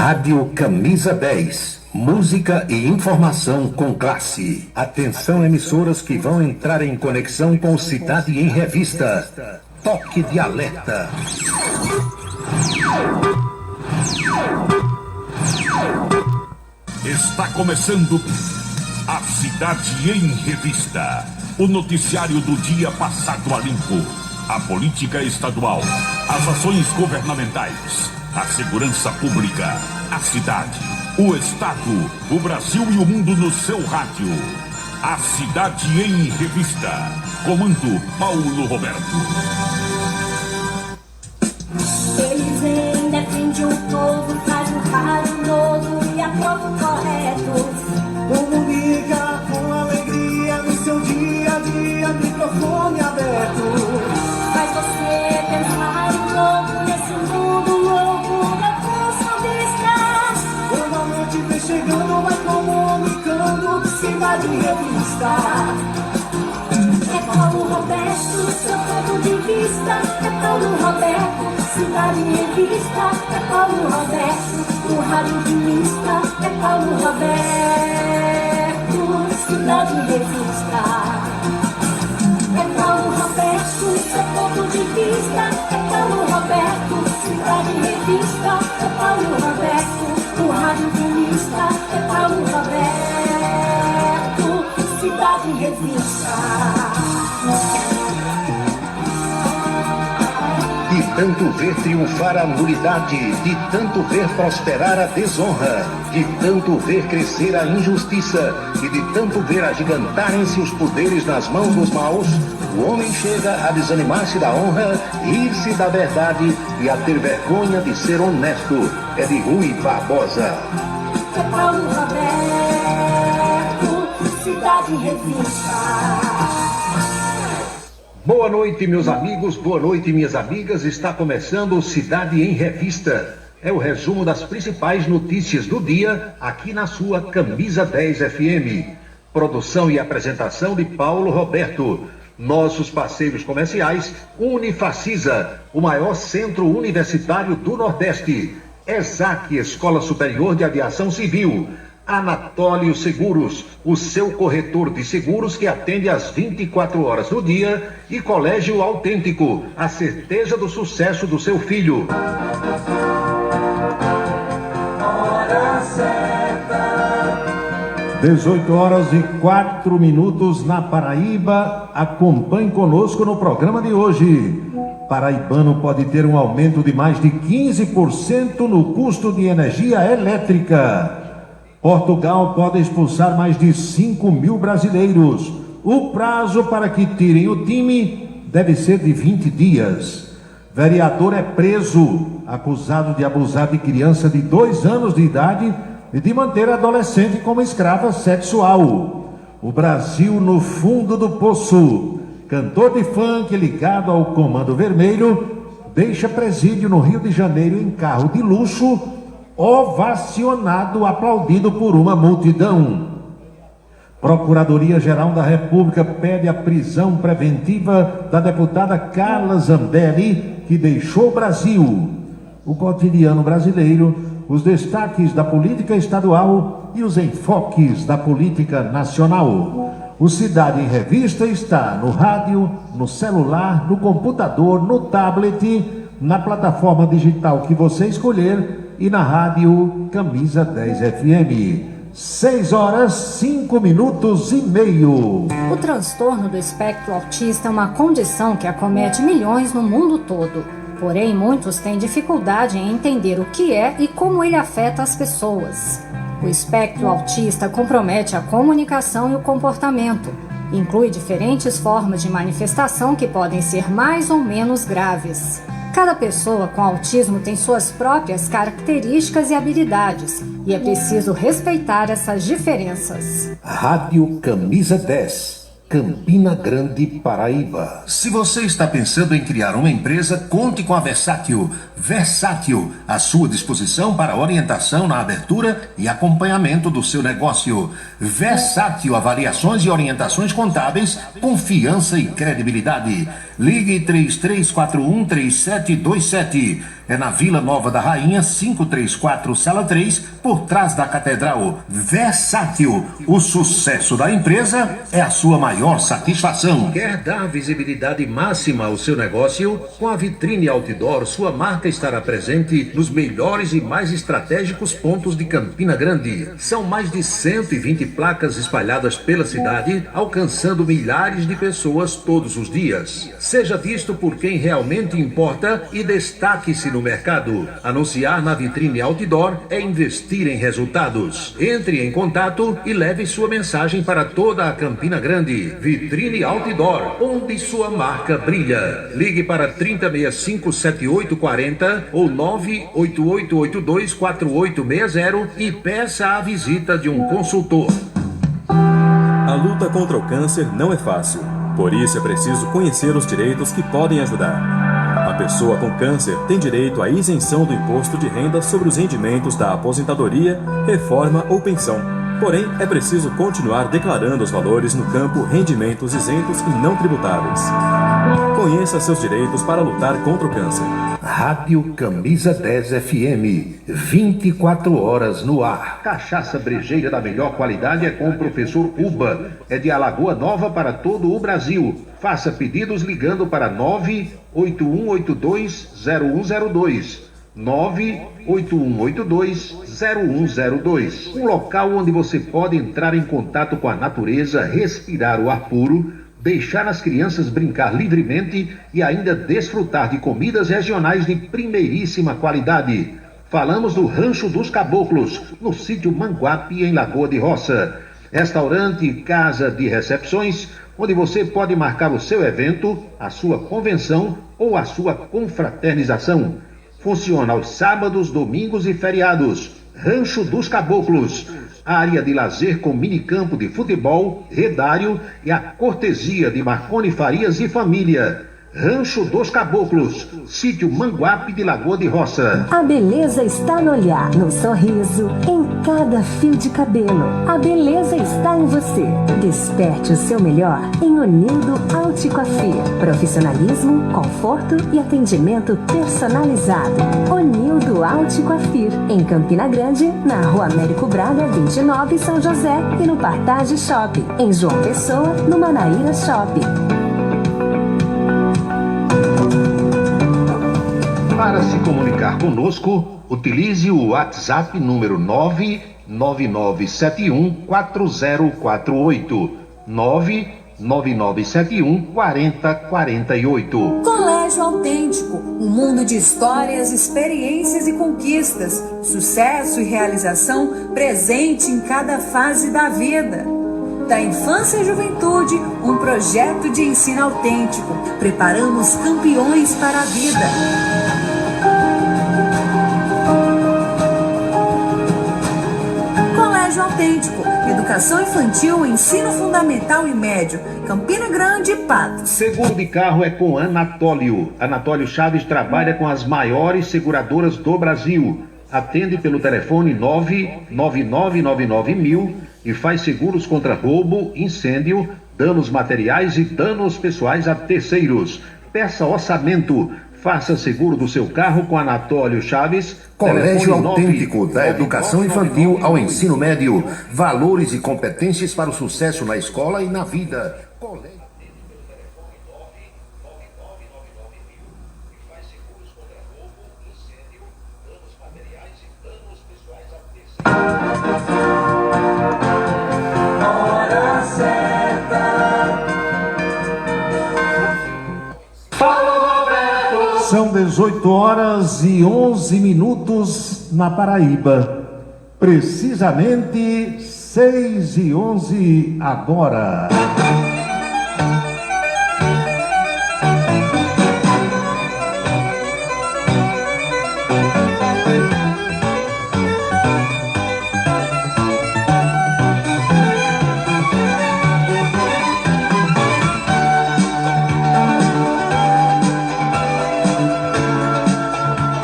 Rádio Camisa 10. Música e informação com classe. Atenção, emissoras que vão entrar em conexão com Cidade em Revista. Toque de alerta. Está começando a Cidade em Revista. O noticiário do dia passado a limpo. A política estadual, as ações governamentais, a segurança pública, a cidade, o estado, o Brasil e o mundo no seu rádio. A Cidade em Revista. Comando Paulo Roberto. Eles vêm, defende o povo, faz um rádio novo e aprova o correto. Comunica com alegria no seu dia a dia, microfone aberto. Faz você pensar um pouco nesse mundo louco da função de estar. Quando a noite vem chegando, vai comunicando, Cidade em Revista. É Paulo Roberto, seu ponto de vista. É Paulo Roberto, Cidade em Revista. É Paulo Roberto, o rádio de lista. É Paulo Roberto, Cidade em Revista. É Paulo Roberto, seu ponto de vista. É Paulo Roberto, Cidade em Revista. É Paulo Roberto, o rádio de lista. É Paulo Roberto, Cidade em Revista. De tanto ver triunfar a nulidade, de tanto ver prosperar a desonra, de tanto ver crescer a injustiça e de tanto ver agigantarem-se os poderes nas mãos dos maus, o homem chega a desanimar-se da honra, rir-se da verdade e a ter vergonha de ser honesto. É de Rui Barbosa. É Paulo Roberto, Cidade em Revista. Boa noite, meus amigos, boa noite, minhas amigas. Está começando o Cidade em Revista. É o resumo das principais notícias do dia aqui na sua Camisa 10 FM. Produção e apresentação de Paulo Roberto. Nossos parceiros comerciais, Unifacisa, o maior centro universitário do Nordeste. ESAC, Escola Superior de Aviação Civil. Anatólio Seguros, o seu corretor de seguros que atende às 24 horas do dia, e Colégio Autêntico, a certeza do sucesso do seu filho. Hora certa. 18h04 na Paraíba. Acompanhe conosco no programa de hoje. Paraibano pode ter um aumento de mais de 15% no custo de energia elétrica. Portugal pode expulsar mais de 5 mil brasileiros. O prazo para que tirem o time deve ser de 20 dias. Vereador é preso, acusado de abusar de criança de 2 anos de idade e de manter adolescente como escrava sexual. O Brasil no fundo do poço. Cantor de funk ligado ao Comando Vermelho deixa presídio no Rio de Janeiro em carro de luxo, ovacionado, aplaudido por uma multidão. Procuradoria-Geral da República pede a prisão preventiva da deputada Carla Zambelli, que deixou o Brasil. O cotidiano brasileiro, os destaques da política estadual e os enfoques da política nacional. O Cidade em Revista está no rádio, no celular, no computador, no tablet, na plataforma digital que você escolher e na rádio Camisa 10 FM. 6h05. O transtorno do espectro autista é uma condição que acomete milhões no mundo todo. Porém, muitos têm dificuldade em entender o que é e como ele afeta as pessoas. O espectro autista compromete a comunicação e o comportamento. Inclui diferentes formas de manifestação que podem ser mais ou menos graves. Cada pessoa com autismo tem suas próprias características e habilidades, e é preciso respeitar essas diferenças. Rádio Camisa 10, Campina Grande, Paraíba. Se você está pensando em criar uma empresa, conte com a Versátil. Versátil, à sua disposição para orientação na abertura e acompanhamento do seu negócio. Versátil, avaliações e orientações contábeis, confiança e credibilidade. Ligue 3341-3727. É na Vila Nova da Rainha, 534, Sala 3, por trás da Catedral. Versátil, o sucesso da empresa é a sua maior satisfação. Quer dar visibilidade máxima ao seu negócio? Com a Vitrine Outdoor, sua marca estará presente nos melhores e mais estratégicos pontos de Campina Grande. São mais de 120 placas espalhadas pela cidade, alcançando milhares de pessoas todos os dias. Seja visto por quem realmente importa e destaque-se no mercado. Anunciar na Vitrine Outdoor é investir em resultados. Entre em contato e leve sua mensagem para toda a Campina Grande. Vitrine Outdoor, onde sua marca brilha. Ligue para 3065-7840 ou 98882-4860 e peça a visita de um consultor. A luta contra o câncer não é fácil. Por isso é preciso conhecer os direitos que podem ajudar. A pessoa com câncer tem direito à isenção do imposto de renda sobre os rendimentos da aposentadoria, reforma ou pensão. Porém, é preciso continuar declarando os valores no campo rendimentos isentos e não tributáveis. Conheça seus direitos para lutar contra o câncer. Rádio Camisa 10 FM, 24 horas no ar. Cachaça brejeira da melhor qualidade é com o professor Uba. É de Alagoa Nova para todo o Brasil. Faça pedidos ligando para 981820102. 981820102. Um local onde você pode entrar em contato com a natureza, respirar o ar puro, deixar as crianças brincar livremente e ainda desfrutar de comidas regionais de primeiríssima qualidade. Falamos do Rancho dos Caboclos, no sítio Manguape, em Lagoa de Roça. Restaurante e casa de recepções, onde você pode marcar o seu evento, a sua convenção ou a sua confraternização. Funciona aos sábados, domingos e feriados. Rancho dos Caboclos. Área de lazer com minicampo de futebol, redário e a cortesia de Marconi Farias e família. Rancho dos Caboclos, sítio Manguape de Lagoa de Roça. A beleza está no olhar, no sorriso, em cada fio de cabelo. A beleza está em você. Desperte o seu melhor em Onildo Alticoafir. Profissionalismo, conforto e atendimento personalizado. Onildo Alticoafir, em Campina Grande, na Rua Américo Braga, 29, São José, e no Partage Shopping, em João Pessoa, no Manaíra Shopping. Para se comunicar conosco, utilize o WhatsApp número 999714048. 999714048. Colégio Autêntico, um mundo de histórias, experiências e conquistas, sucesso e realização presente em cada fase da vida. Da infância e juventude, um projeto de ensino autêntico. Preparamos campeões para a vida. Colégio Autêntico, educação infantil, ensino fundamental e médio, Campina Grande e Patos. Seguro de carro é com Anatólio. Anatólio Chaves trabalha com as maiores seguradoras do Brasil. Atende pelo telefone 99999.000 e faz seguros contra roubo, incêndio, danos materiais e danos pessoais a terceiros. Peça orçamento. Faça seguro do seu carro com Anatólio Chaves. Colégio Autêntico, da educação infantil ao ensino médio. Valores e competências para o sucesso na escola e na vida. Hora certa. São 18 horas e 11 minutos na Paraíba. Precisamente 6h11 agora.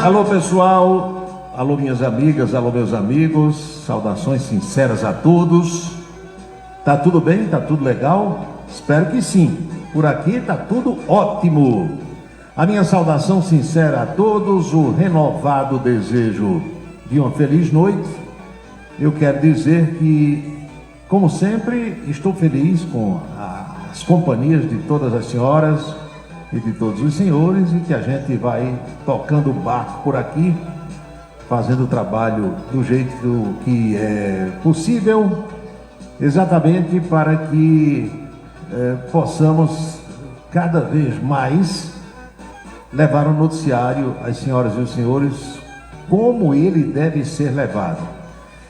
Alô pessoal, alô minhas amigas, alô meus amigos, saudações sinceras a todos. Tá tudo bem? Tá tudo legal? Espero que sim. Por aqui tá tudo ótimo. A minha saudação sincera a todos, o renovado desejo de uma feliz noite. Eu quero dizer que, como sempre, estou feliz com as companhias de todas as senhoras e de todos os senhores, e que a gente vai tocando o barco por aqui, fazendo o trabalho do jeito que é possível, exatamente para que possamos cada vez mais levar o noticiário às senhoras e os senhores como ele deve ser levado.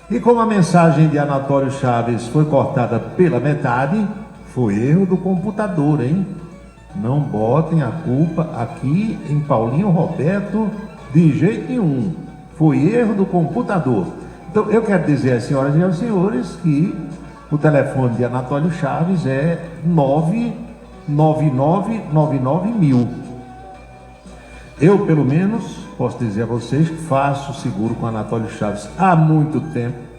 E como a mensagem de Anatólio Chaves foi cortada pela metade, foi erro do computador, hein? Não botem a culpa aqui em Paulinho Roberto de jeito nenhum. Foi erro do computador. Então eu quero dizer às senhoras e aos senhores que o telefone de Anatólio Chaves é 99999 Eu, pelo menos, posso dizer a vocês que faço seguro com Anatólio Chaves há muito tempo.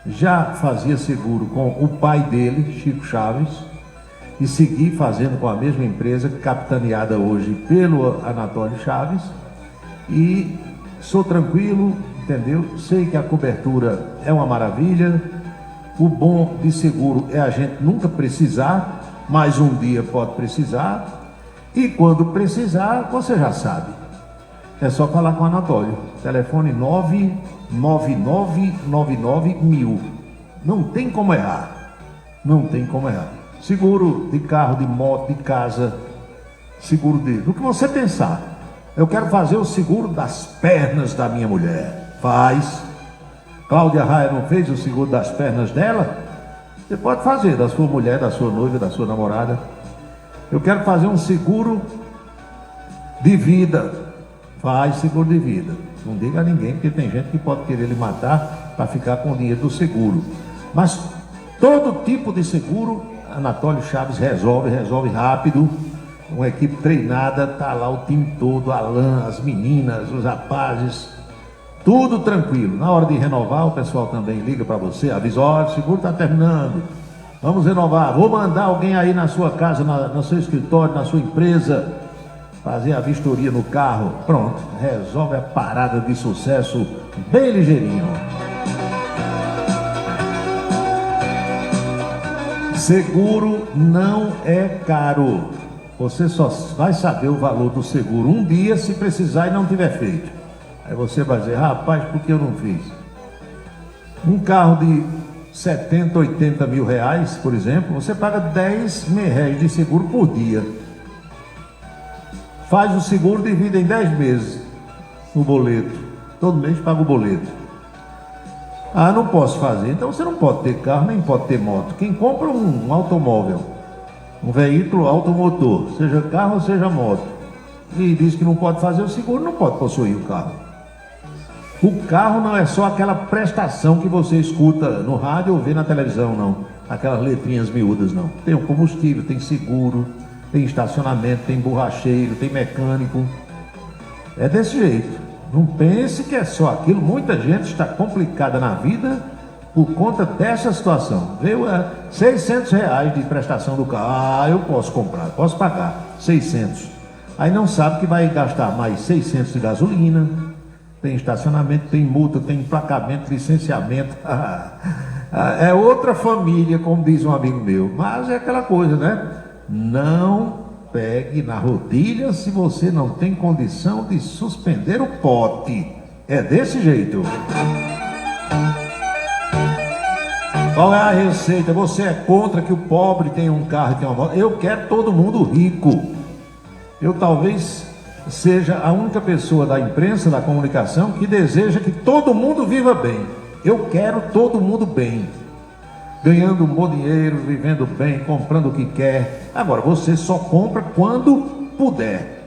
Já fazia seguro com o pai dele, Chico Chaves, e segui fazendo com a mesma empresa, capitaneada hoje pelo Anatólio Chaves. E sou tranquilo, entendeu? Sei que a cobertura é uma maravilha. O bom de seguro é a gente nunca precisar, mas um dia pode precisar. E quando precisar, você já sabe. É só falar com o Anatólio. Telefone 99999 Não tem como errar. Não tem como errar. Seguro de carro, de moto, de casa. Seguro do que você pensar. Eu quero fazer o seguro das pernas da minha mulher. Faz. Cláudia Raia não fez o seguro das pernas dela? Você pode fazer, da sua mulher, da sua noiva, da sua namorada. Eu quero fazer um seguro de vida. Faz seguro de vida. Não diga a ninguém, porque tem gente que pode querer lhe matar para ficar com o dinheiro do seguro. Mas todo tipo de seguro, Anatólio Chaves resolve rápido. Uma equipe treinada, tá lá o time todo, Alain, as meninas, os rapazes, tudo tranquilo. Na hora de renovar, o pessoal também liga para você, avisa: olha, o seguro está terminando. Vamos renovar. Vou mandar alguém aí na sua casa, no seu escritório, na sua empresa, fazer a vistoria no carro. Pronto, resolve a parada de sucesso bem ligeirinho. Seguro não é caro. Você só vai saber o valor do seguro um dia se precisar e não tiver feito. Aí você vai dizer: rapaz, por que eu não fiz? Um carro de 70, 80 mil reais, por exemplo, você paga 10 mil reais de seguro por dia. Faz o seguro, divide em 10 meses no boleto. Todo mês paga o boleto. Ah, não posso fazer. Então você não pode ter carro, nem pode ter moto. Quem compra um automóvel, um veículo automotor, seja carro ou seja moto, e diz que não pode fazer o seguro, não pode possuir o carro. O carro não é só aquela prestação que você escuta no rádio ou vê na televisão, não. Aquelas letrinhas miúdas, não. Tem o combustível, tem seguro, tem estacionamento, tem borracheiro, tem mecânico. É desse jeito. Não pense que é só aquilo. Muita gente está complicada na vida por conta dessa situação. Veio 600 reais de prestação do carro. Ah, eu posso comprar, posso pagar 600. Aí não sabe que vai gastar mais 600 de gasolina. Tem estacionamento, tem multa, tem emplacamento, licenciamento. É outra família, como diz um amigo meu. Mas é aquela coisa, né? Não pegue na rodilha se você não tem condição de suspender o pote. É desse jeito. Qual é a receita? Você é contra que o pobre tenha um carro e tenha uma moto? Eu quero todo mundo rico. Eu talvez seja a única pessoa da imprensa, da comunicação, que deseja que todo mundo viva bem. Eu quero todo mundo bem, ganhando um bom dinheiro, vivendo bem, comprando o que quer. Agora, você só compra quando puder.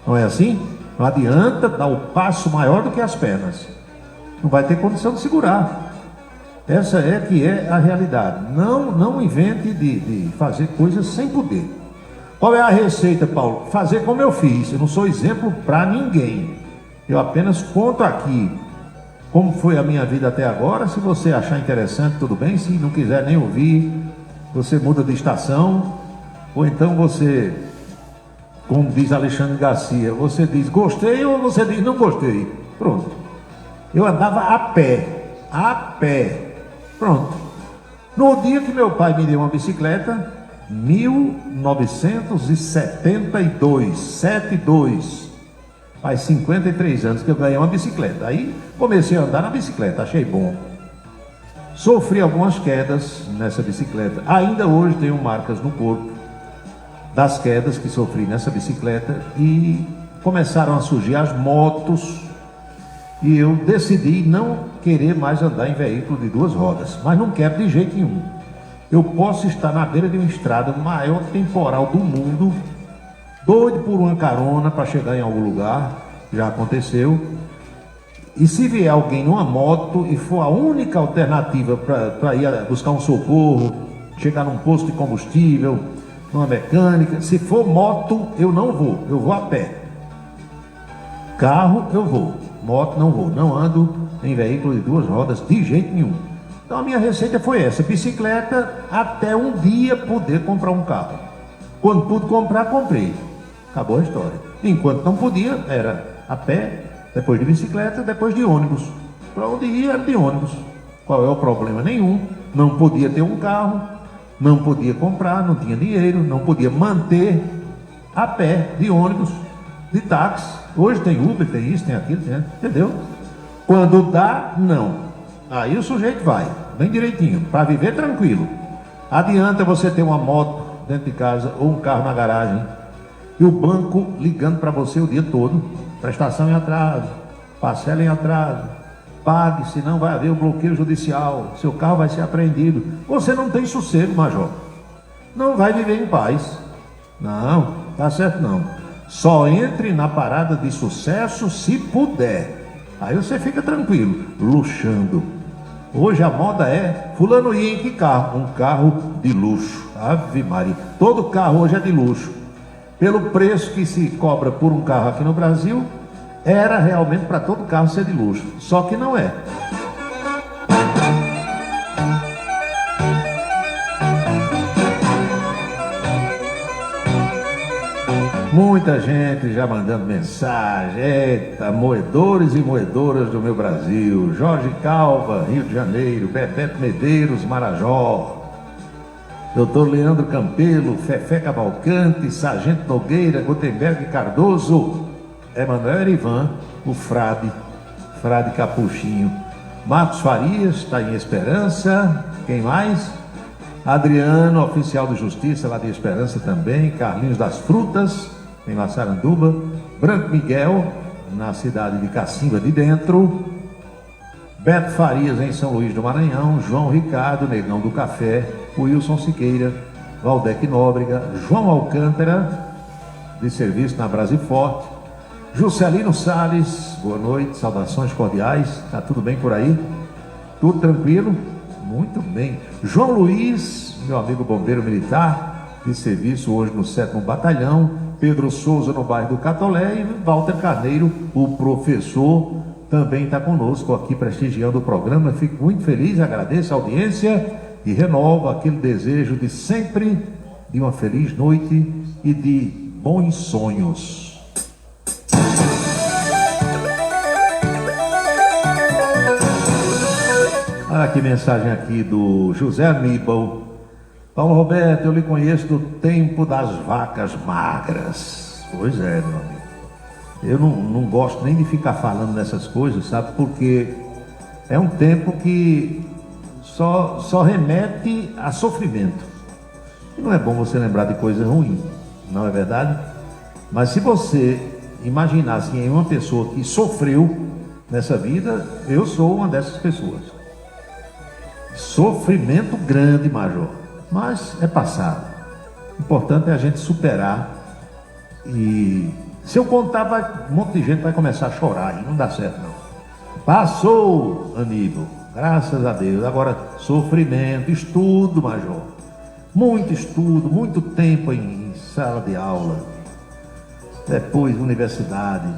Não é assim? Não adianta dar o passo maior do que as pernas. Não vai ter condição de segurar. Essa é que é a realidade. Não invente de fazer coisas sem poder. Qual é a receita, Paulo? Fazer como eu fiz. Eu não sou exemplo para ninguém. Eu apenas conto aqui como foi a minha vida até agora. Se você achar interessante, tudo bem. Se não quiser nem ouvir, você muda de estação. Ou então você Como diz Alexandre Garcia, você diz gostei ou você diz não gostei. Pronto. Eu andava a pé. Pronto. No dia que meu pai me deu uma bicicleta, 1972, 72, faz 53 anos que eu ganhei uma bicicleta. Aí comecei a andar na bicicleta, achei bom. Sofri algumas quedas nessa bicicleta. Ainda hoje tenho marcas no corpo das quedas que sofri nessa bicicleta e começaram a surgir as motos e eu decidi não querer mais andar em veículo de duas rodas, mas não quero de jeito nenhum. Eu posso estar na beira de uma estrada, o maior temporal do mundo, doido por uma carona para chegar em algum lugar, já aconteceu. E se vier alguém numa moto e for a única alternativa para ir buscar um socorro, chegar num posto de combustível, numa mecânica, se for moto, eu não vou, eu vou a pé. Carro, eu vou, moto não vou, não ando em veículo de duas rodas de jeito nenhum. Então a minha receita foi essa, bicicleta até um dia poder comprar um carro. Quando pude comprar, comprei. Acabou a história. Enquanto não podia, era a pé, depois de bicicleta, depois de ônibus. Para onde ia era de ônibus. Qual é o problema? Nenhum. Não podia ter um carro, não podia comprar, não tinha dinheiro, não podia manter a pé, de ônibus, de táxi. Hoje tem Uber, tem isso, tem aquilo, tem, entendeu? Quando dá, não. Aí o sujeito vai, bem direitinho, para viver tranquilo. Adianta você ter uma moto dentro de casa ou um carro na garagem e o banco ligando para você o dia todo, prestação em atraso, parcela em atraso, pague, senão vai haver um bloqueio judicial, seu carro vai ser apreendido. Você não tem sossego, major. Não vai viver em paz. Não, tá certo não. Só entre na parada de sucesso se puder. Aí você fica tranquilo, luxando. Hoje a moda é, fulano ia em que carro? Um carro de luxo. Ave Maria. Todo carro hoje é de luxo. Pelo preço que se cobra por um carro aqui no Brasil, era realmente para todo carro ser de luxo. Só que não é. Muita gente já mandando mensagem. Eita, moedores e moedoras do meu Brasil. Jorge Calva, Rio de Janeiro. Bebeto Medeiros, Marajó. Doutor Leandro Campelo, Fefé Cavalcante, Sargento Nogueira, Gutenberg Cardoso, Emanuel Erivan, o Frade Capuchinho, Marcos Farias, está em Esperança, quem mais? Adriano, oficial de justiça lá de Esperança também, Carlinhos das Frutas, em Massaranduba, Branco Miguel, na cidade de Cacimba de Dentro, Beto Farias em São Luís do Maranhão, João Ricardo, Negão do Café, Wilson Siqueira, Valdec Nóbrega, João Alcântara, de serviço na Brasil Forte, Juscelino Salles, boa noite, saudações cordiais, tá tudo bem por aí? Tudo tranquilo? Muito bem. João Luiz, meu amigo bombeiro militar, de serviço hoje no 7º Batalhão, Pedro Souza no bairro do Catolé e Walter Carneiro, o professor, também está conosco aqui prestigiando o programa. Fico muito feliz, agradeço a audiência e renovo aquele desejo de sempre de uma feliz noite e de bons sonhos. Olha que mensagem aqui do José Aníbal. Paulo Roberto, eu lhe conheço do tempo das vacas magras. Pois é, meu amigo. Eu não gosto nem de ficar falando dessas coisas, sabe? Porque é um tempo que só remete a sofrimento. E não é bom você lembrar de coisa ruim, não é verdade? Mas se você imaginar assim, em uma pessoa que sofreu nessa vida, eu sou uma dessas pessoas. Sofrimento grande, major. Mas é passado. O importante é a gente superar. E se eu contar, um monte de gente vai começar a chorar e não dá certo não. Passou, Aníbal, graças a Deus. Agora, sofrimento, estudo, major. Muito estudo, muito tempo em sala de aula. Depois, universidade,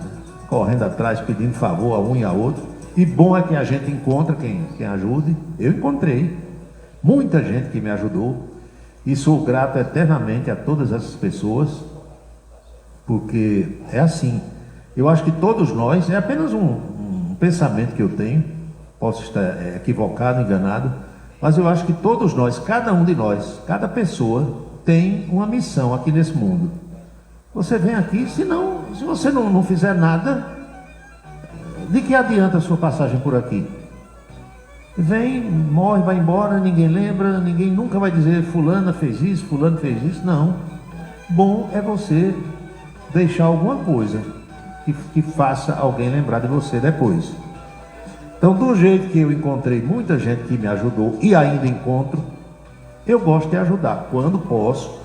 correndo atrás, pedindo favor a um e a outro. E bom é que a gente encontra quem ajude. Eu encontrei muita gente que me ajudou. E sou grato eternamente a todas essas pessoas. porque é assim. Eu acho que todos nós, é apenas um pensamento que eu tenho, posso estar equivocado, enganado, mas eu acho que todos nós, cada um de nós, cada pessoa tem uma missão aqui nesse mundo. Você vem aqui, se você não fizer nada, de que adianta a sua passagem por aqui? Vem, morre, vai embora, ninguém lembra, ninguém nunca vai dizer fulana fez isso, fulano fez isso, não. Bom é você deixar alguma coisa que faça alguém lembrar de você depois. Então, do jeito que eu encontrei muita gente que me ajudou e ainda encontro, eu gosto de ajudar quando posso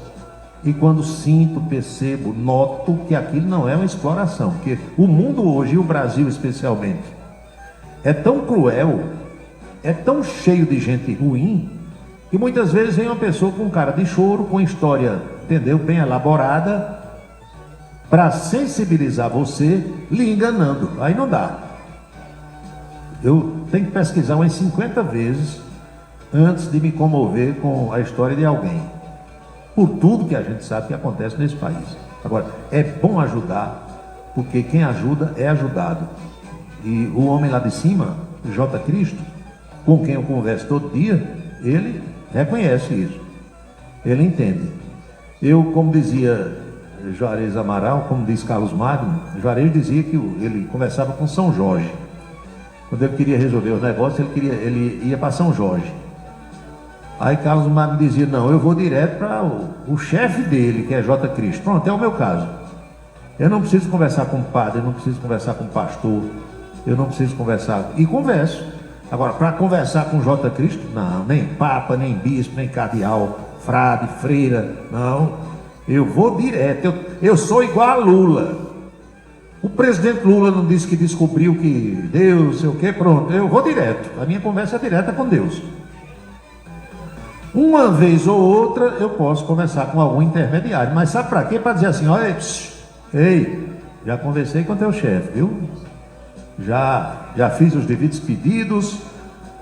e quando sinto, percebo, noto que aquilo não é uma exploração, porque o mundo hoje, e o Brasil especialmente, é tão cruel, é tão cheio de gente ruim, que muitas vezes vem uma pessoa com cara de choro, com história, entendeu, bem elaborada, para sensibilizar você, lhe enganando. Aí não dá. Eu tenho que pesquisar umas 50 vezes antes de me comover com a história de alguém, por tudo que a gente sabe que acontece nesse país. Agora, é bom ajudar, porque quem ajuda é ajudado. E o homem lá de cima, J. Cristo, com quem eu converso todo dia, ele reconhece isso, ele entende. Eu, como dizia Juarez Amaral, como diz Carlos Magno, Juarez dizia que ele conversava com São Jorge. Quando ele queria resolver os negócios, ele ia para São Jorge. Aí Carlos Magno dizia, não, eu vou direto para o chefe dele, que é J. Cristo. Pronto, é o meu caso. Eu não preciso conversar com o padre, eu não preciso conversar com o pastor, eu não preciso conversar, e converso. Agora, para conversar com J. Cristo, não, nem papa, nem bispo, nem cardeal, frade, freira, não. Eu vou direto, eu sou igual a Lula. O presidente Lula não disse que descobriu que Deus, sei o que, pronto, eu vou direto. A minha conversa é direta com Deus. Uma vez ou outra eu posso conversar com algum intermediário, mas sabe para quê? Para dizer assim, olha, ei, já conversei com teu chefe, viu? Já fiz os devidos pedidos,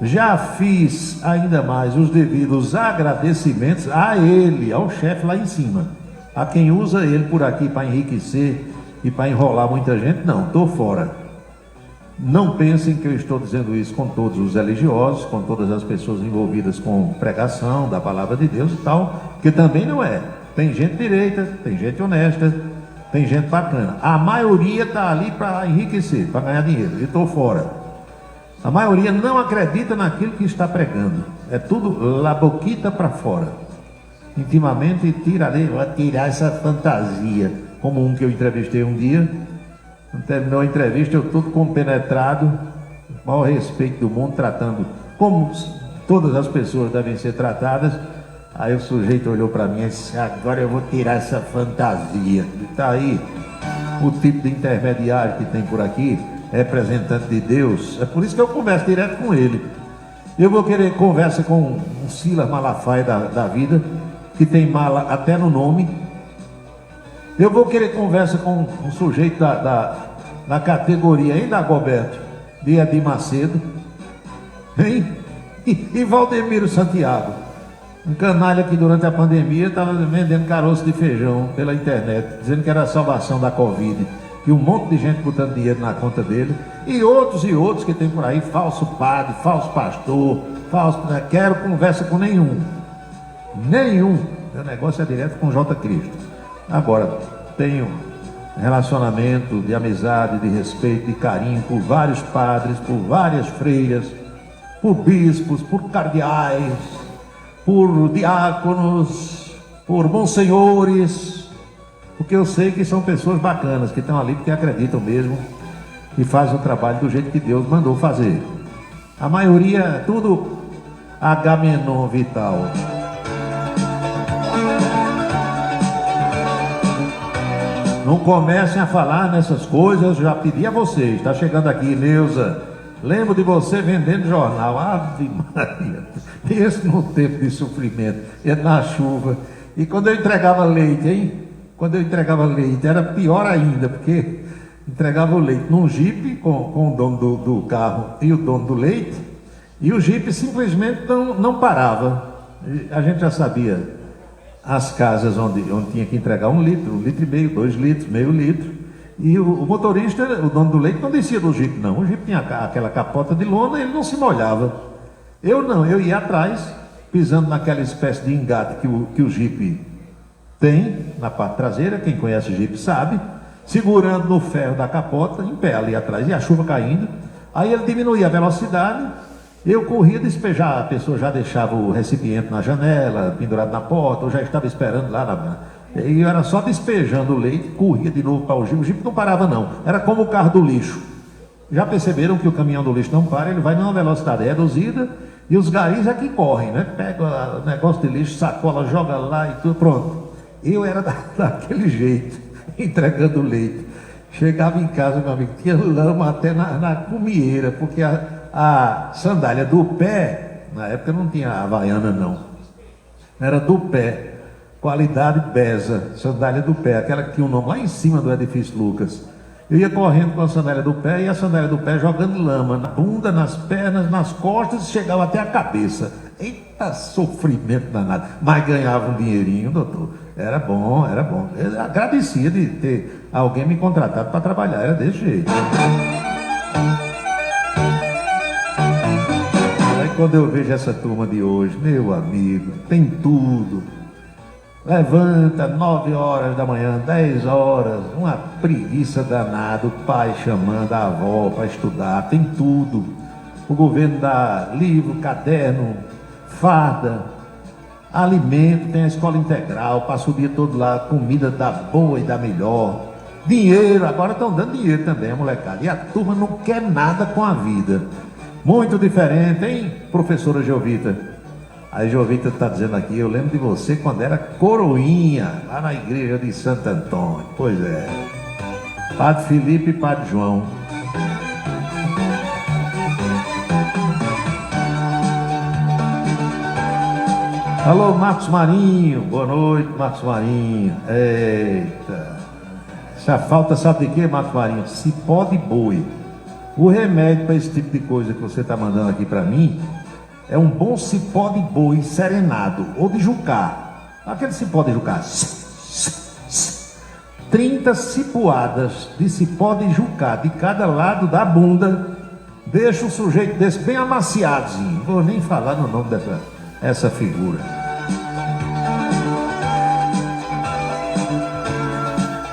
já fiz ainda mais os devidos agradecimentos a ele, ao chefe lá em cima. A quem usa ele por aqui para enriquecer e para enrolar muita gente, não, estou fora. Não pensem que eu estou dizendo isso com todos os religiosos, com todas as pessoas envolvidas com pregação da palavra de Deus e tal, que também não é. Tem gente direita, tem gente honesta, tem gente bacana. A maioria está ali para enriquecer, para ganhar dinheiro, e estou fora. A maioria não acredita naquilo que está pregando. É tudo la boquita para fora. Intimamente vou tirar essa fantasia. Como um que eu entrevistei um dia, quando terminou a entrevista, eu todo compenetrado, com o maior respeito do mundo, tratando como todas as pessoas devem ser tratadas. Aí o sujeito olhou para mim e disse, agora eu vou tirar essa fantasia. E está aí o tipo de intermediário que tem por aqui, representante de Deus. É por isso que eu converso direto com ele. Eu vou querer conversa com um Silas Malafaia da vida, que tem mala até no nome. Eu vou querer conversa com um sujeito da categoria, hein, Dagoberto, de Edir Macedo, hein? E Valdemiro Santiago, um canalha que durante a pandemia estava vendendo caroço de feijão pela internet, dizendo que era a salvação da Covid, e um monte de gente botando dinheiro na conta dele, e outros que tem por aí, falso padre, falso pastor, quero conversa com nenhum. Meu negócio é direto com J. Cristo. Agora, tenho relacionamento de amizade, de respeito, de carinho por vários padres, por várias freiras, por bispos, por cardeais, por diáconos, por monsenhores, porque eu sei que são pessoas bacanas, que estão ali porque acreditam mesmo e fazem o trabalho do jeito que Deus mandou fazer. A maioria é tudo Agamenon vital. Não comecem a falar nessas coisas, já pedi a vocês. Está chegando aqui, Neuza. Lembro de você vendendo jornal. Ave Maria, pensa no tempo de sofrimento, na chuva. E quando eu entregava leite, hein? Quando eu entregava leite, era pior ainda, porque entregava o leite num jipe com o dono do carro e o dono do leite, e o jipe simplesmente não parava. A gente já sabia as casas onde tinha que entregar 1 litro, 1,5 litro, 2 litros, meio litro. E o motorista, o dono do leite, não descia do jipe, não. O jipe tinha aquela capota de lona e ele não se molhava. Eu não, eu ia atrás, pisando naquela espécie de engate que o jipe tem, na parte traseira, quem conhece o jipe sabe, segurando no ferro da capota, em pé ali atrás, e a chuva caindo. Aí ele diminuía a velocidade, eu corria despejar, a pessoa já deixava o recipiente na janela, pendurado na porta, eu já estava esperando lá e eu era só despejando o leite, corria de novo para o jipe não parava não, era como o carro do lixo. Já perceberam que o caminhão do lixo não para, ele vai numa velocidade reduzida e os garis é que correm, né? Pega o negócio de lixo, sacola, joga lá e tudo, pronto. Eu era daquele jeito, entregando leite. Chegava em casa, meu amigo, tinha lama até na cumieira, porque a sandália do pé, na época não tinha Havaiana não, era do pé, qualidade Beza, sandália do pé, aquela que tinha o nome lá em cima do edifício Lucas. Eu ia correndo com a sandália do pé e a sandália do pé jogando lama na bunda, nas pernas, nas costas e chegava até a cabeça. Eita, sofrimento danado. Mas ganhava um dinheirinho, doutor. Era bom, era bom. Eu agradecia de ter alguém me contratado para trabalhar, era desse jeito. Aí quando eu vejo essa turma de hoje, meu amigo, tem tudo. Levanta 9 horas da manhã, 10 horas, uma preguiça danada, o pai chamando a avó para estudar, tem tudo. O governo dá livro, caderno, farda, alimento, tem a escola integral, passa o dia todo lá, comida da boa e da melhor. Dinheiro, agora estão dando dinheiro também, a molecada. E a turma não quer nada com a vida. Muito diferente, hein, professora Jovita? A Jovita está dizendo aqui, eu lembro de você quando era coroinha, lá na igreja de Santo Antônio. Pois é. Padre Felipe e Padre João. Alô, Marcos Marinho. Boa noite, Marcos Marinho. Eita. Essa falta sabe de quê, Marcos Marinho? Cipó de boi. O remédio para esse tipo de coisa que você está mandando aqui para mim é um bom cipó de boi serenado, ou de jucá. Aquele cipó de jucá. 30 cipuadas de cipó de jucá de cada lado da bunda. Deixa o sujeito desse bem amaciadozinho. Vou nem falar no nome dessa figura.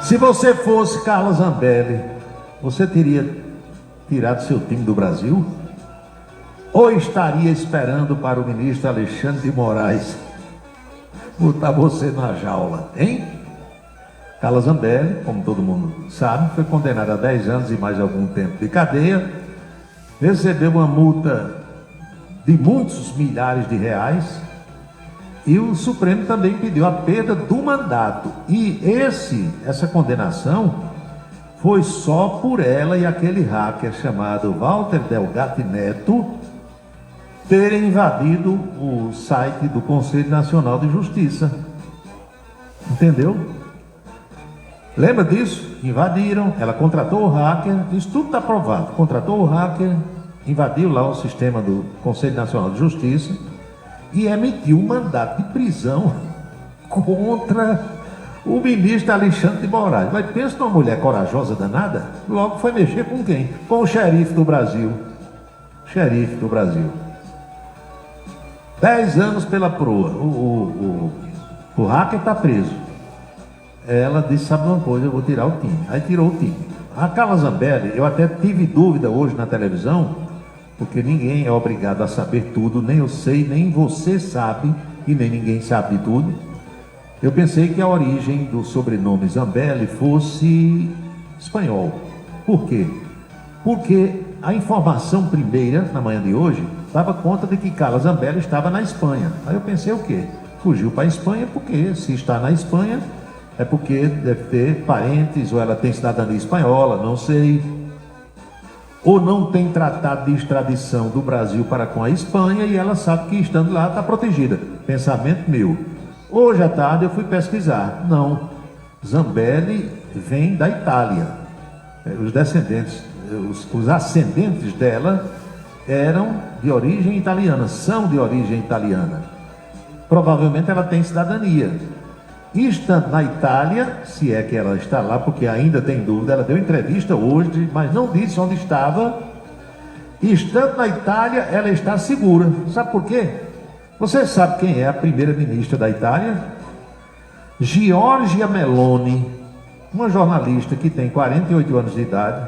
Se você fosse Carla Zambelli, você teria tirado seu time do Brasil? Ou estaria esperando para o ministro Alexandre de Moraes botar você na jaula, hein? Carla Zambelli, como todo mundo sabe, foi condenada a 10 anos e mais algum tempo de cadeia, recebeu uma multa de muitos milhares de reais e o Supremo também pediu a perda do mandato. E essa condenação foi só por ela e aquele hacker chamado Walter Delgatti Neto terem invadido o site do Conselho Nacional de Justiça. Entendeu? Lembra disso? Invadiram, ela contratou o hacker, isso tudo está provado. Contratou o hacker, invadiu lá o sistema do Conselho Nacional de Justiça e emitiu um mandato de prisão contra o ministro Alexandre de Moraes. Mas pensa numa mulher corajosa danada, logo foi mexer com quem? Com o xerife do Brasil. Xerife do Brasil. 10 anos pela proa. O hacker está preso. Ela disse, sabe uma coisa, eu vou tirar o time. Aí tirou o time. A Carla Zambelli, eu até tive dúvida hoje na televisão, porque ninguém é obrigado a saber tudo, nem eu sei, nem você sabe, e nem ninguém sabe de tudo. Eu pensei que a origem do sobrenome Zambelli fosse espanhol. Por quê? Porque a informação primeira, na manhã de hoje, dava conta de que Carla Zambelli estava na Espanha. Aí eu pensei o quê? Fugiu para a Espanha porque se está na Espanha é porque deve ter parentes ou ela tem cidadania espanhola, não sei. Ou não tem tratado de extradição do Brasil para com a Espanha e ela sabe que estando lá está protegida. Pensamento meu. Hoje à tarde eu fui pesquisar. Não. Zambelli vem da Itália. Os descendentes, os ascendentes dela eram de origem italiana, são de origem italiana. Provavelmente ela tem cidadania. estando na Itália, se é que ela está lá, porque ainda tem dúvida, ela deu entrevista hoje, mas não disse onde estava. Estando na Itália, ela está segura. Sabe por quê? Você sabe quem é a primeira-ministra da Itália? Giorgia Meloni, uma jornalista que tem 48 anos de idade,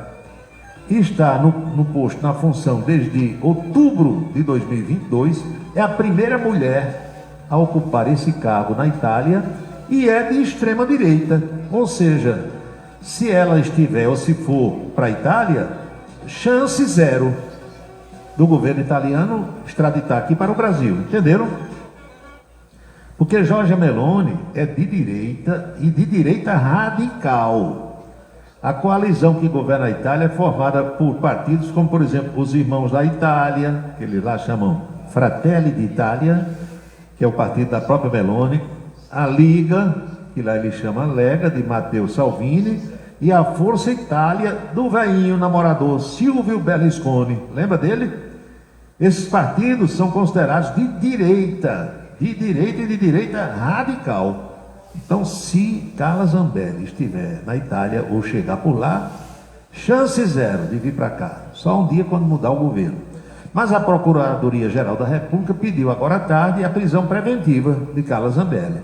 está no posto, na função desde outubro de 2022, é a primeira mulher a ocupar esse cargo na Itália e é de extrema direita. Ou seja, se ela estiver ou se for para a Itália, chance zero do governo italiano extraditar aqui para o Brasil, entenderam? Porque Giorgia Meloni é de direita e de direita radical. A coalizão que governa a Itália é formada por partidos como, por exemplo, os Irmãos da Itália, que eles lá chamam Fratelli d'Italia, que é o partido da própria Meloni, a Liga, que lá ele chama Lega, de Matteo Salvini, e a Força Itália, do velhinho namorador Silvio Berlusconi. Lembra dele? Esses partidos são considerados de direita e de direita radical. Então, se Carla Zambelli estiver na Itália ou chegar por lá, chance zero de vir para cá. Só um dia quando mudar o governo. Mas a Procuradoria-Geral da República pediu agora à tarde a prisão preventiva de Carla Zambelli.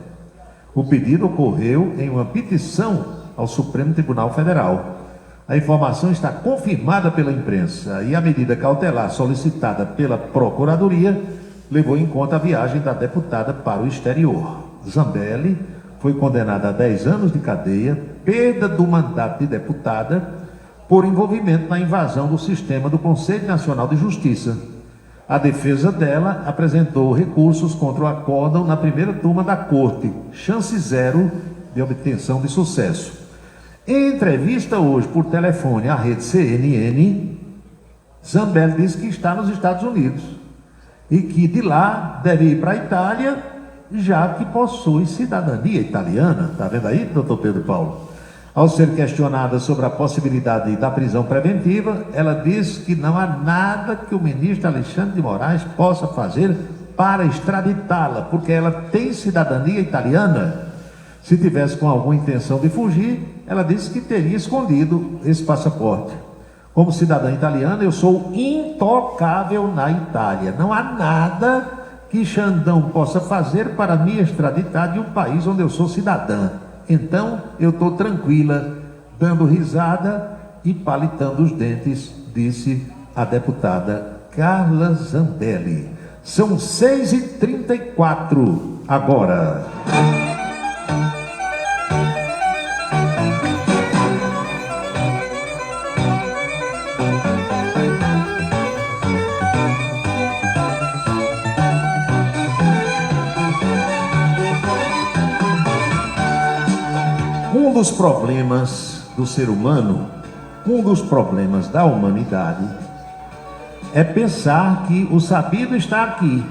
O pedido ocorreu em uma petição ao Supremo Tribunal Federal. A informação está confirmada pela imprensa e a medida cautelar solicitada pela Procuradoria levou em conta a viagem da deputada para o exterior. Zambelli foi condenada a 10 anos de cadeia, perda do mandato de deputada, por envolvimento na invasão do sistema do Conselho Nacional de Justiça. A defesa dela apresentou recursos contra o acórdão na primeira turma da Corte, chance zero de obtenção de sucesso. Em entrevista hoje por telefone à rede CNN, Zambelli disse que está nos Estados Unidos e que de lá deve ir para a Itália, já que possui cidadania italiana. Está vendo aí, doutor Pedro Paulo? Ao ser questionada sobre a possibilidade da prisão preventiva, ela disse que não há nada que o ministro Alexandre de Moraes possa fazer para extraditá-la, porque ela tem cidadania italiana. Se tivesse com alguma intenção de fugir, ela disse que teria escondido esse passaporte. Como cidadã italiana, eu sou intocável na Itália. Não há nada que Xandão possa fazer para me extraditar de um país onde eu sou cidadã. Então, eu estou tranquila, dando risada e palitando os dentes, disse a deputada Carla Zambelli. São 6h34 agora. Um dos problemas do ser humano, um dos problemas da humanidade, é pensar que o sabido está aqui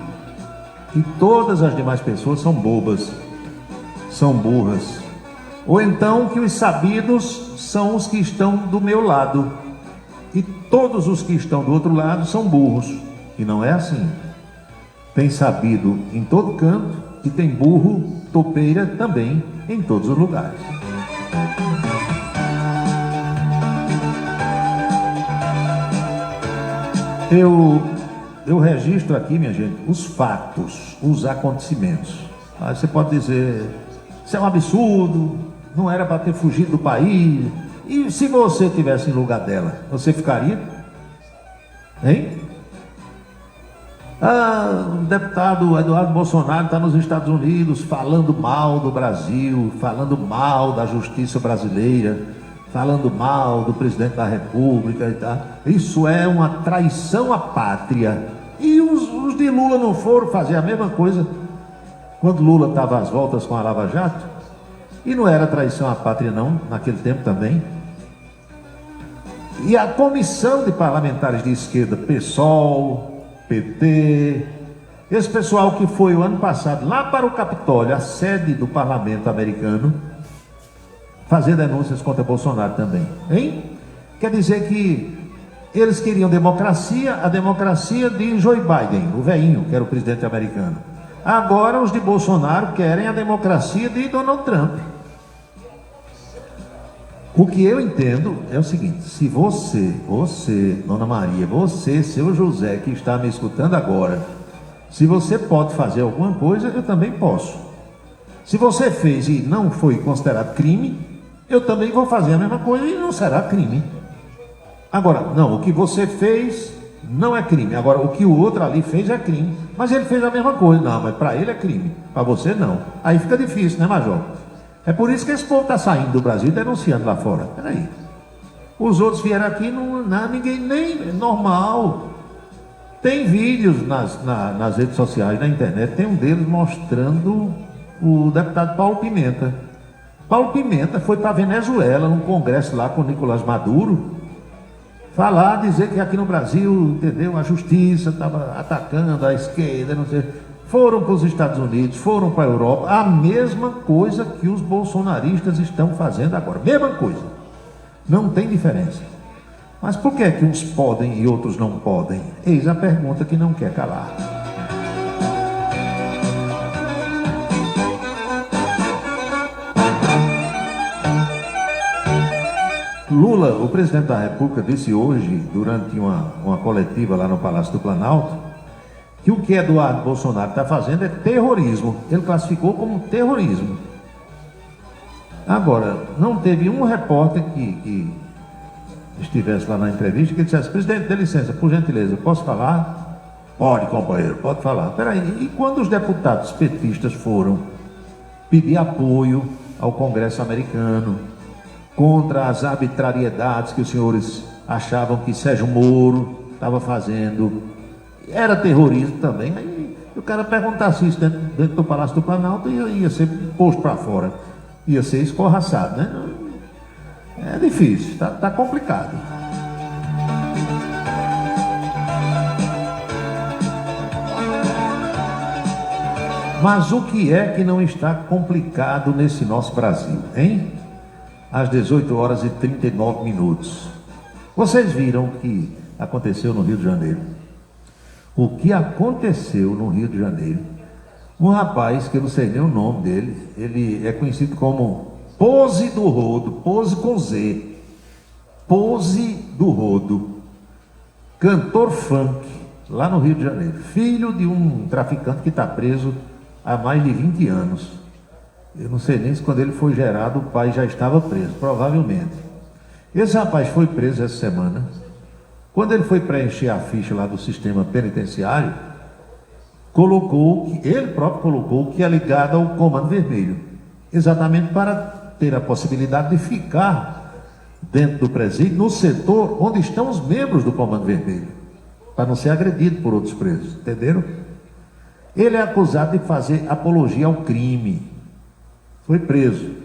e todas as demais pessoas são bobas, são burras. Ou então que os sabidos são os que estão do meu lado e todos os que estão do outro lado são burros. E não é assim. Tem sabido em todo canto e tem burro, topeira também em todos os lugares. Eu registro aqui, minha gente, os fatos, os acontecimentos. Aí você pode dizer, isso é um absurdo, não era para ter fugido do país. E se você estivesse em lugar dela, você ficaria? Hein? O deputado Eduardo Bolsonaro está nos Estados Unidos falando mal do Brasil, falando mal da justiça brasileira, falando mal do presidente da República e tal. Isso é uma traição à pátria. E os de Lula não foram fazer a mesma coisa quando Lula estava às voltas com a Lava Jato? E não era traição à pátria não, naquele tempo também. E a comissão de parlamentares de esquerda, PSOL, PT, esse pessoal que foi o ano passado lá para o Capitólio, a sede do parlamento americano, fazer denúncias contra Bolsonaro também, hein? Quer dizer que eles queriam democracia, a democracia de Joe Biden, o velhinho, que era o presidente americano. Agora os de Bolsonaro querem a democracia de Donald Trump. O que eu entendo é o seguinte: se você, Dona Maria, você, seu José, que está me escutando agora, se você pode fazer alguma coisa, eu também posso. Se você fez e não foi considerado crime, eu também vou fazer a mesma coisa e não será crime. Agora, não, o que você fez não é crime. Agora, o que o outro ali fez é crime. Mas ele fez a mesma coisa. Não, mas para ele é crime, para você não. Aí fica difícil, né, Major? É por isso que esse povo está saindo do Brasil e denunciando lá fora. Peraí. Os outros vieram aqui, ninguém nem normal. Tem vídeos nas redes sociais, na internet, tem um deles mostrando o deputado Paulo Pimenta. Paulo Pimenta foi para a Venezuela, num congresso lá com o Nicolás Maduro, falar, dizer que aqui no Brasil, entendeu, a justiça estava atacando a esquerda, não sei. Foram para os Estados Unidos, foram para a Europa, a mesma coisa que os bolsonaristas estão fazendo agora, mesma coisa, não tem diferença. Mas por que é que uns podem e outros não podem? Eis a pergunta que não quer calar. Lula, o presidente da República, disse hoje, durante uma coletiva lá no Palácio do Planalto, que o que Eduardo Bolsonaro está fazendo é terrorismo. Ele classificou como terrorismo. Agora, não teve um repórter que estivesse lá na entrevista que dissesse: presidente, dê licença, por gentileza, posso falar? Pode, companheiro, pode falar. Peraí, e quando os deputados petistas foram pedir apoio ao Congresso americano contra as arbitrariedades que os senhores achavam que Sérgio Moro estava fazendo, era terrorismo também, aí o cara perguntasse isso dentro do Palácio do Planalto e ia ser posto para fora, ia ser escorraçado, né? É difícil, tá complicado. Mas o que é que não está complicado nesse nosso Brasil, hein? Às 18 horas e 39 minutos. Vocês viram o que aconteceu no Rio de Janeiro? O que aconteceu no Rio de Janeiro? Um rapaz, que eu não sei nem o nome dele, ele é conhecido como Pose do Rodo, Pose com Z, Pose do Rodo, cantor funk, lá no Rio de Janeiro, filho de um traficante que está preso há mais de 20 anos. Eu não sei nem se quando ele foi gerado o pai já estava preso, provavelmente. Esse rapaz foi preso essa semana. Quando ele foi preencher a ficha lá do sistema penitenciário, ele próprio colocou que é ligado ao Comando Vermelho, exatamente para ter a possibilidade de ficar dentro do presídio, no setor onde estão os membros do Comando Vermelho, para não ser agredido por outros presos, entenderam? Ele é acusado de fazer apologia ao crime, foi preso.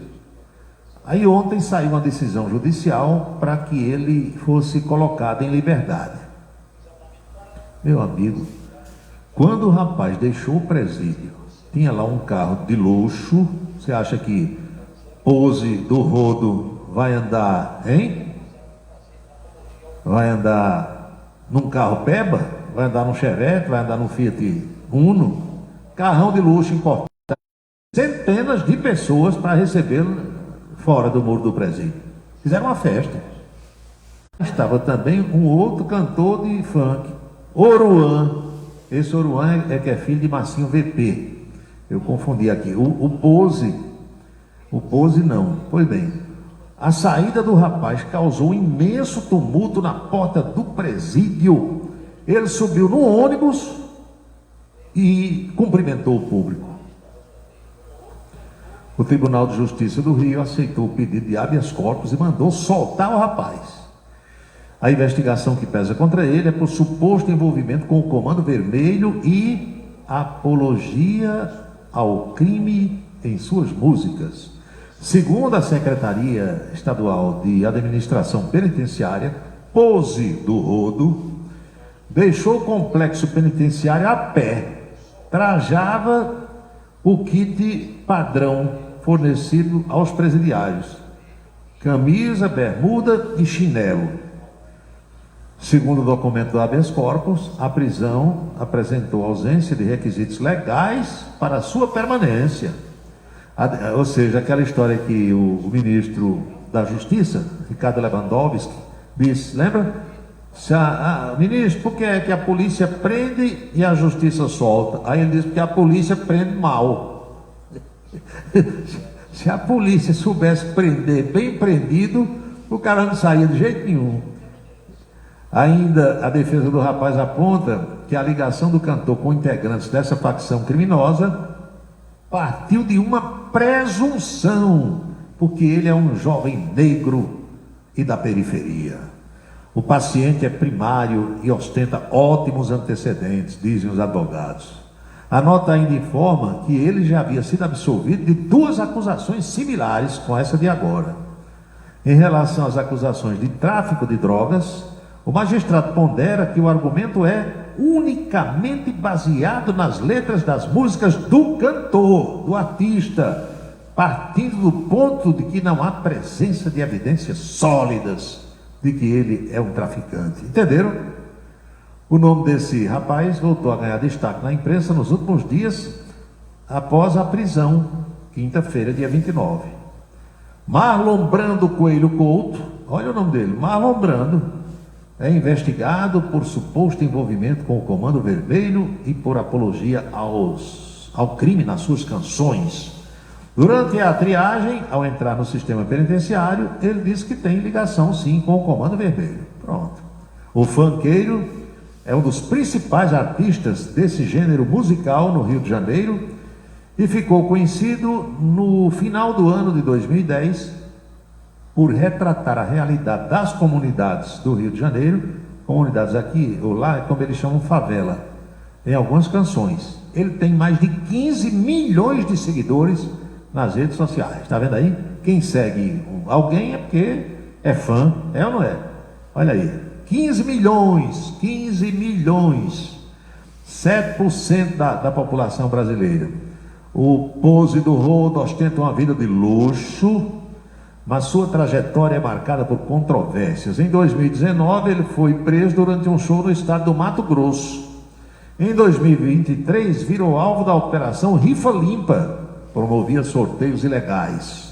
Aí ontem saiu uma decisão judicial para que ele fosse colocado em liberdade. Meu amigo, quando o rapaz deixou o presídio, tinha lá um carro de luxo. Você acha que Pose do Rodo vai andar, hein? Vai andar num carro Peba? Vai andar num Chevette? Vai andar num Fiat Uno? Carrão de luxo importante. Centenas de pessoas para recebê-lo fora do muro do presídio. Fizeram uma festa. Estava também um outro cantor de funk, Oruan. Esse Oruan é que é filho de Massinho VP. Eu confundi aqui. O Pose não. Pois bem, a saída do rapaz causou um imenso tumulto na porta do presídio. Ele subiu no ônibus e cumprimentou o público. O Tribunal de Justiça do Rio aceitou o pedido de habeas corpus e mandou soltar o rapaz. A investigação que pesa contra ele é por suposto envolvimento com o Comando Vermelho e apologia ao crime em suas músicas. Segundo a Secretaria Estadual de Administração Penitenciária, Pose do Rodo deixou o complexo penitenciário a pé, trajava o kit padrão fornecido aos presidiários: camisa, bermuda e chinelo. Segundo o documento do habeas corpus, a prisão apresentou ausência de requisitos legais para sua permanência. Ou seja, aquela história que o ministro da Justiça, Ricardo Lewandowski, disse, lembra? Ministro, por que é que a polícia prende e a Justiça solta? Aí ele disse, porque a polícia prende mal. Se a polícia soubesse prender bem prendido, o cara não saía de jeito nenhum. Ainda a defesa do rapaz aponta que a ligação do cantor com integrantes dessa facção criminosa partiu de uma presunção, porque ele é um jovem negro e da periferia. O paciente é primário e ostenta ótimos antecedentes, dizem os advogados. A nota ainda informa que ele já havia sido absolvido de 2 acusações similares com essa de agora. Em relação às acusações de tráfico de drogas, o magistrado pondera que o argumento é unicamente baseado nas letras das músicas do cantor, do artista, partindo do ponto de que não há presença de evidências sólidas de que ele é um traficante. Entenderam? O nome desse rapaz voltou a ganhar destaque na imprensa nos últimos dias, após a prisão, quinta-feira, dia 29. Marlon Brando Coelho Couto, olha o nome dele, Marlon Brando, é investigado por suposto envolvimento com o Comando Vermelho e por apologia ao crime nas suas canções. Durante a triagem, ao entrar no sistema penitenciário, ele disse que tem ligação sim com o Comando Vermelho. Pronto. O funkeiro é um dos principais artistas desse gênero musical no Rio de Janeiro e ficou conhecido no final do ano de 2010 por retratar a realidade das comunidades do Rio de Janeiro, comunidades aqui ou lá, como eles chamam favela, em algumas canções. Ele tem mais de 15 milhões de seguidores nas redes sociais, está vendo aí? Quem segue alguém é porque é fã, é ou não é? Olha aí, 15 milhões, 7% da população brasileira. O Pose do Rodo ostenta uma vida de luxo, mas sua trajetória é marcada por controvérsias. Em 2019, ele foi preso durante um show no estado do Mato Grosso. Em 2023, virou alvo da operação Rifa Limpa, promovia sorteios ilegais.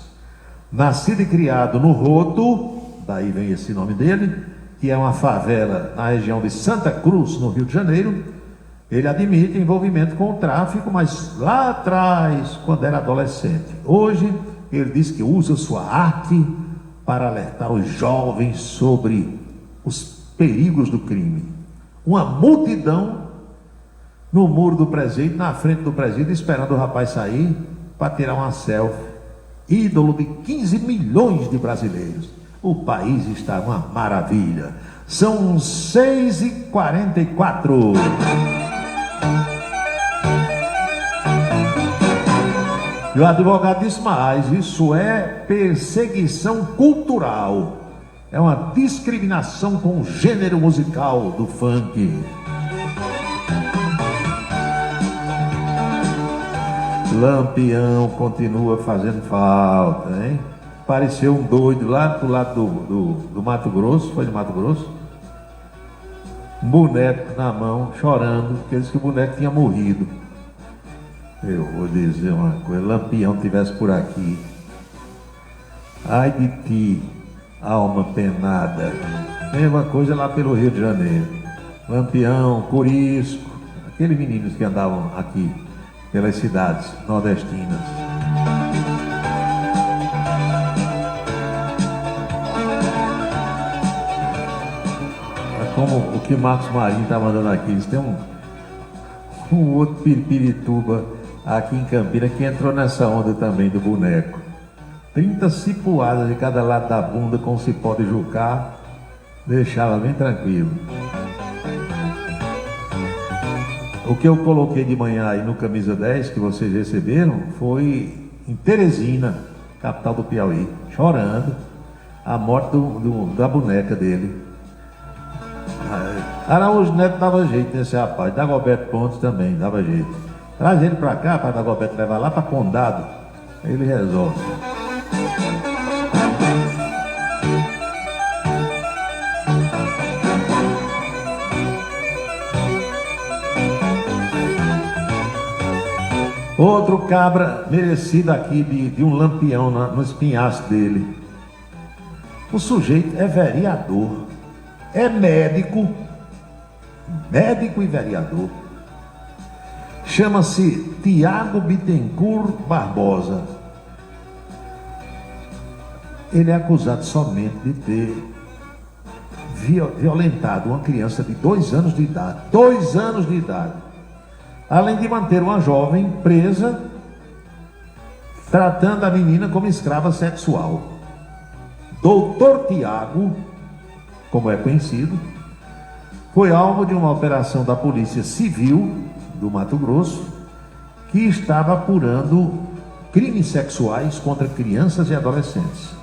Nascido e criado no Rodo, daí vem esse nome dele, que é uma favela na região de Santa Cruz, no Rio de Janeiro, ele admite envolvimento com o tráfico, mas lá atrás, quando era adolescente. Hoje, ele diz que usa sua arte para alertar os jovens sobre os perigos do crime. Uma multidão no muro do presídio, na frente do presídio, esperando o rapaz sair para tirar uma selfie. Ídolo de 15 milhões de brasileiros. O país está uma maravilha. São 6h44. E o advogado disse mais, isso é perseguição cultural. É uma discriminação com o gênero musical do funk. Lampião continua fazendo falta, hein? Apareceu um doido lá pro lado do Mato Grosso, foi de Mato Grosso? Um boneco na mão, chorando, porque disse que o boneco tinha morrido. Eu vou dizer uma coisa, Lampião estivesse por aqui. Ai de ti, alma penada. Mesma coisa lá pelo Rio de Janeiro. Lampião, Corisco, aqueles meninos que andavam aqui pelas cidades nordestinas. Como o que Marcos Marinho está mandando aqui, eles tem um outro pirituba aqui em Campinas que entrou nessa onda também do boneco. 30 cipuadas de cada lado da bunda com cipó de jucá, deixava bem tranquilo. O que eu coloquei de manhã aí no Camisa 10, que vocês receberam, foi em Teresina, capital do Piauí, chorando a morte da boneca dele. Araújo Neto dava jeito nesse rapaz, Dagoberto Pontes também dava jeito. Traz ele pra cá, para Dagoberto levar lá para Condado, ele resolve. Outro cabra merecido aqui de um lampião no espinhaço dele. O sujeito é vereador, é médico e vereador. Chama-se Tiago Bittencourt Barbosa. Ele é acusado somente de ter violentado uma criança de 2 anos de idade. 2 anos de idade. Além de manter uma jovem presa, tratando a menina como escrava sexual. Doutor Tiago, como é conhecido, foi alvo de uma operação da Polícia Civil do Mato Grosso, que estava apurando crimes sexuais contra crianças e adolescentes.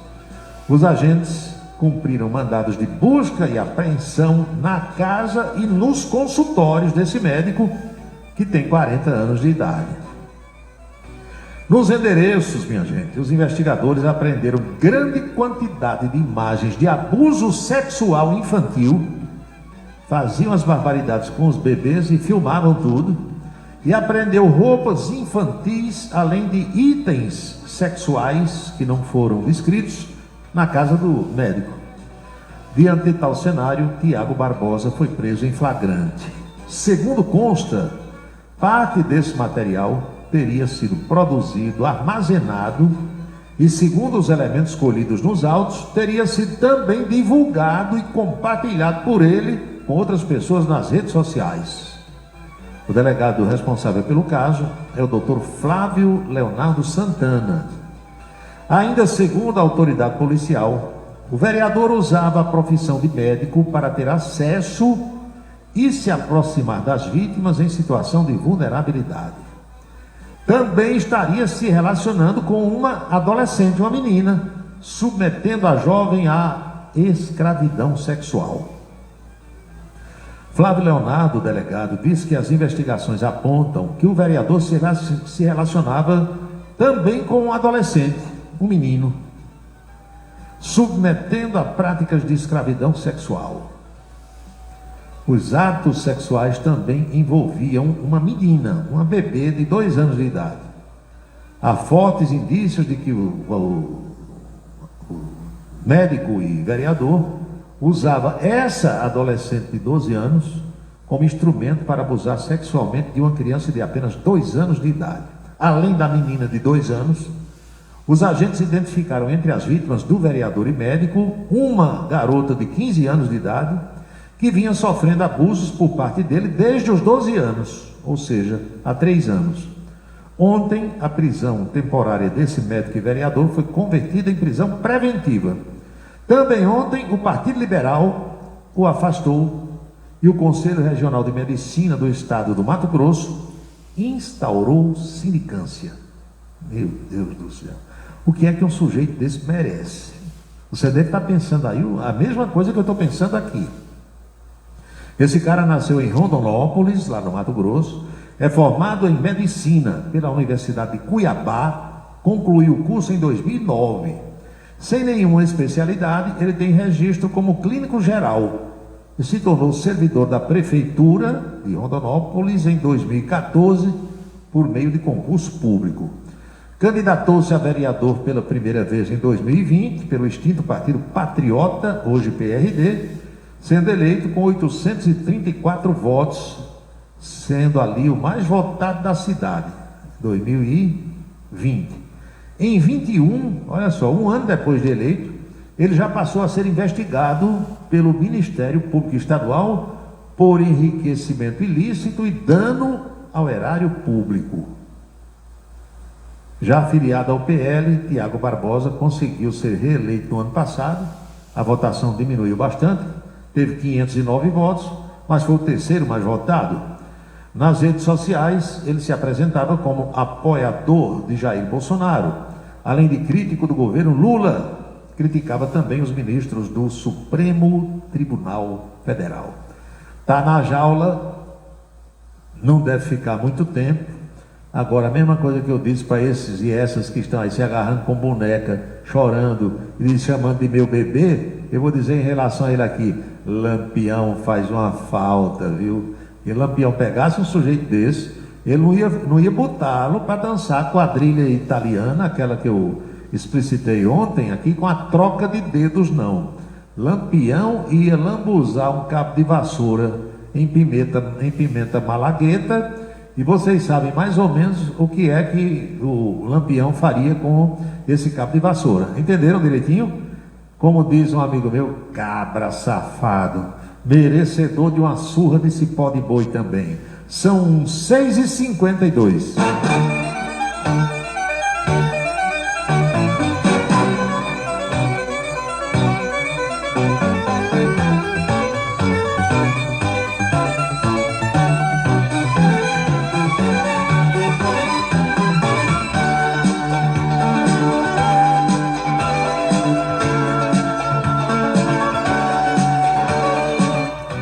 Os agentes cumpriram mandados de busca e apreensão na casa e nos consultórios desse médico, que tem 40 anos de idade. Nos endereços, minha gente, os investigadores apreenderam grande quantidade de imagens de abuso sexual infantil, faziam as barbaridades com os bebês e filmavam tudo, e apreendeu roupas infantis, além de itens sexuais que não foram descritos, na casa do médico. Diante de tal cenário, Tiago Barbosa foi preso em flagrante. Segundo consta, parte desse material teria sido produzido, armazenado e, segundo os elementos colhidos nos autos, teria sido também divulgado e compartilhado por ele com outras pessoas nas redes sociais. O delegado responsável pelo caso é o Dr. Flávio Leonardo Santana. Ainda segundo a autoridade policial, o vereador usava a profissão de médico para ter acesso e se aproximar das vítimas em situação de vulnerabilidade. Também estaria se relacionando com uma adolescente, uma menina, submetendo a jovem à escravidão sexual. Flávio Leonardo, o delegado, disse que as investigações apontam que o vereador se relacionava também com um adolescente, um menino, submetendo a práticas de escravidão sexual. Os atos sexuais também envolviam uma menina, uma bebê de 2 anos de idade. Há fortes indícios de que o médico e vereador usava essa adolescente de 12 anos como instrumento para abusar sexualmente de uma criança de apenas 2 anos de idade. Além da menina de 2 anos, os agentes identificaram entre as vítimas do vereador e médico uma garota de 15 anos de idade que vinha sofrendo abusos por parte dele desde os 12 anos, ou seja, há 3 anos. Ontem, a prisão temporária desse médico e vereador foi convertida em prisão preventiva. Também ontem, o Partido Liberal o afastou e o Conselho Regional de Medicina do Estado do Mato Grosso instaurou sindicância. Meu Deus do céu. O que é que um sujeito desse merece? Você deve estar pensando aí a mesma coisa que eu estou pensando aqui. Esse cara nasceu em Rondonópolis, lá no Mato Grosso, é formado em medicina pela Universidade de Cuiabá, concluiu o curso em 2009. Sem nenhuma especialidade, ele tem registro como clínico geral e se tornou servidor da Prefeitura de Rondonópolis em 2014 por meio de concurso público. Candidatou-se a vereador pela primeira vez em 2020 pelo extinto Partido Patriota, hoje PRD, sendo eleito com 834 votos, sendo ali o mais votado da cidade, 2020. Em 21, olha só, 1 ano depois de eleito, ele já passou a ser investigado pelo Ministério Público Estadual por enriquecimento ilícito e dano ao erário público. Já afiliado ao PL, Tiago Barbosa conseguiu ser reeleito no ano passado. A votação diminuiu bastante, teve 509 votos, mas foi o terceiro mais votado. Nas redes sociais, ele se apresentava como apoiador de Jair Bolsonaro, além de crítico do governo Lula. Criticava também os ministros do Supremo Tribunal Federal. Está na jaula, não deve ficar muito tempo. Agora, a mesma coisa que eu disse para esses e essas que estão aí se agarrando com boneca, chorando e chamando de meu bebê, eu vou dizer em relação a ele aqui: Lampião faz uma falta, viu? E Lampião pegasse um sujeito desse, ele não ia botá-lo para dançar a quadrilha italiana, aquela que eu explicitei ontem aqui, com a troca de dedos, não. Lampião ia lambuzar um cabo de vassoura em pimenta malagueta, e vocês sabem mais ou menos o que é que o Lampião faria com esse cabo de vassoura. Entenderam direitinho? Como diz um amigo meu, cabra safado, merecedor de uma surra de cipó de boi também. São 6h52.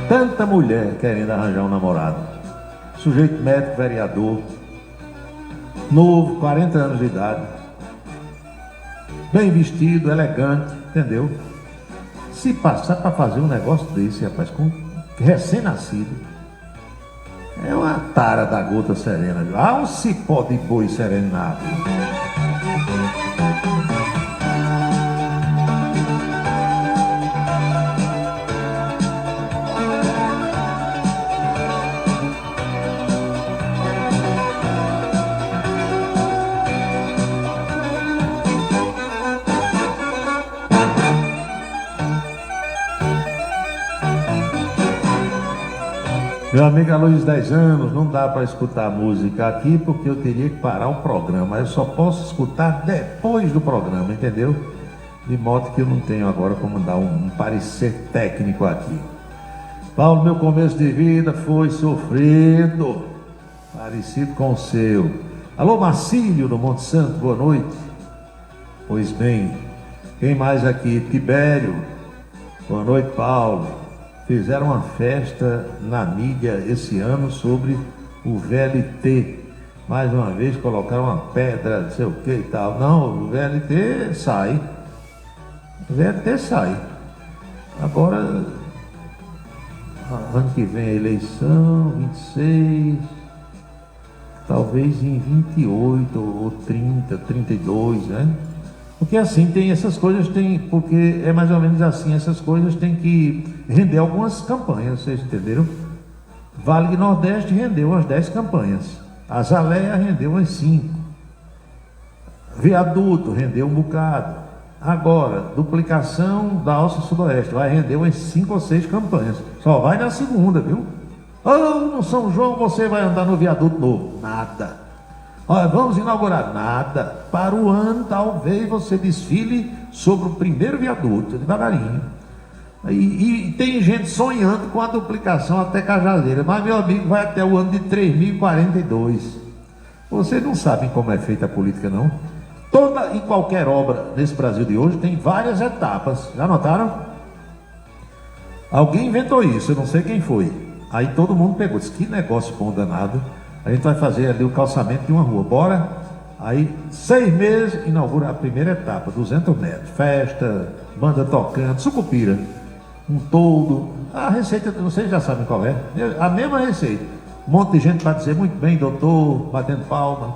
Tanta mulher querendo arranjar um namorado. Sujeito médico, vereador, novo, 40 anos de idade, bem vestido, elegante, entendeu? Se passar para fazer um negócio desse, rapaz, com recém-nascido, é uma tara da gota serena, viu? Ah, um cipó de boi serenado. Meu amigo Aloysio, 10 anos, não dá para escutar música aqui porque eu teria que parar o programa. Eu só posso escutar depois do programa, entendeu? De modo que eu não tenho agora como dar um parecer técnico aqui. Paulo, meu começo de vida foi sofrido, parecido com o seu. Alô, Marcílio, do Monte Santo, boa noite. Pois bem, quem mais aqui? Tibério, boa noite, Paulo. Fizeram uma festa na mídia esse ano sobre o VLT. Mais uma vez colocaram uma pedra, não sei o que e tal. Não, o VLT sai. O VLT sai. Agora, ano que vem a eleição, 26, talvez em 28 ou 30, 32, né? Porque assim tem essas coisas, porque é mais ou menos assim, essas coisas tem que render algumas campanhas, vocês entenderam? Vale do Nordeste rendeu umas 10 campanhas, Azaleia rendeu umas 5, Viaduto rendeu um bocado, agora, duplicação da Alça Sudoeste, vai render umas 5 ou 6 campanhas, só vai na segunda, viu? Oh, no São João você vai andar no viaduto novo, nada. Olha, vamos inaugurar nada. Para o ano, talvez você desfile sobre o primeiro viaduto, devagarinho. E tem gente sonhando com a duplicação até Cajazeira, mas meu amigo vai até o ano de 3042. Vocês não sabem como é feita a política, não? Toda e qualquer obra nesse Brasil de hoje tem várias etapas. Já notaram? Alguém inventou isso, eu não sei quem foi. Aí todo mundo pegou, disse, que negócio bom danado. A gente vai fazer ali o calçamento de uma rua, bora? Aí, 6 meses, inaugura a primeira etapa, 200 metros. Festa, banda tocando, sucupira, um toldo. A receita, vocês já sabem qual é. A mesma receita. Um monte de gente para dizer, muito bem, doutor, batendo palma.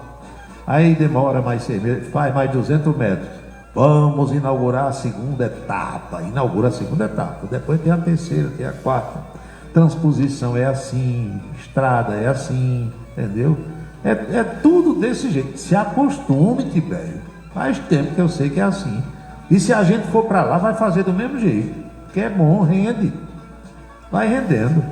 Aí demora mais 6 meses, faz mais 200 metros. Vamos inaugurar a segunda etapa. Inaugura a segunda etapa. Depois tem a terceira, tem a quarta. Transposição é assim, estrada é assim, entendeu? É tudo desse jeito. Se acostume, Tibério. Faz tempo que eu sei que é assim. E se a gente for para lá, vai fazer do mesmo jeito. Que é bom, rende. Vai rendendo.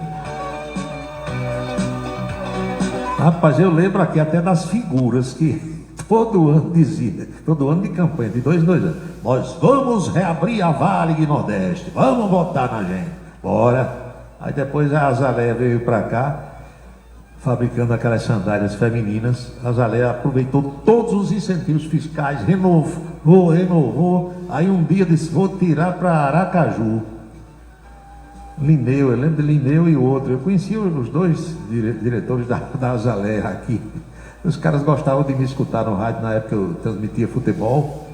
Rapaz, eu lembro aqui até das figuras que todo ano dizia, todo ano de campanha, de 2 em 2 anos, nós vamos reabrir a Vale do Nordeste, vamos votar na gente. Bora. Aí depois a Azaleia veio para cá, fabricando aquelas sandálias femininas. A Azaleia aproveitou todos os incentivos fiscais, renovou. Aí um dia disse, vou tirar para Aracaju. Linneu, eu lembro de Linneu e outro. Eu conheci os 2 diretores da Azaleia aqui. Os caras gostavam de me escutar no rádio, na época que eu transmitia futebol.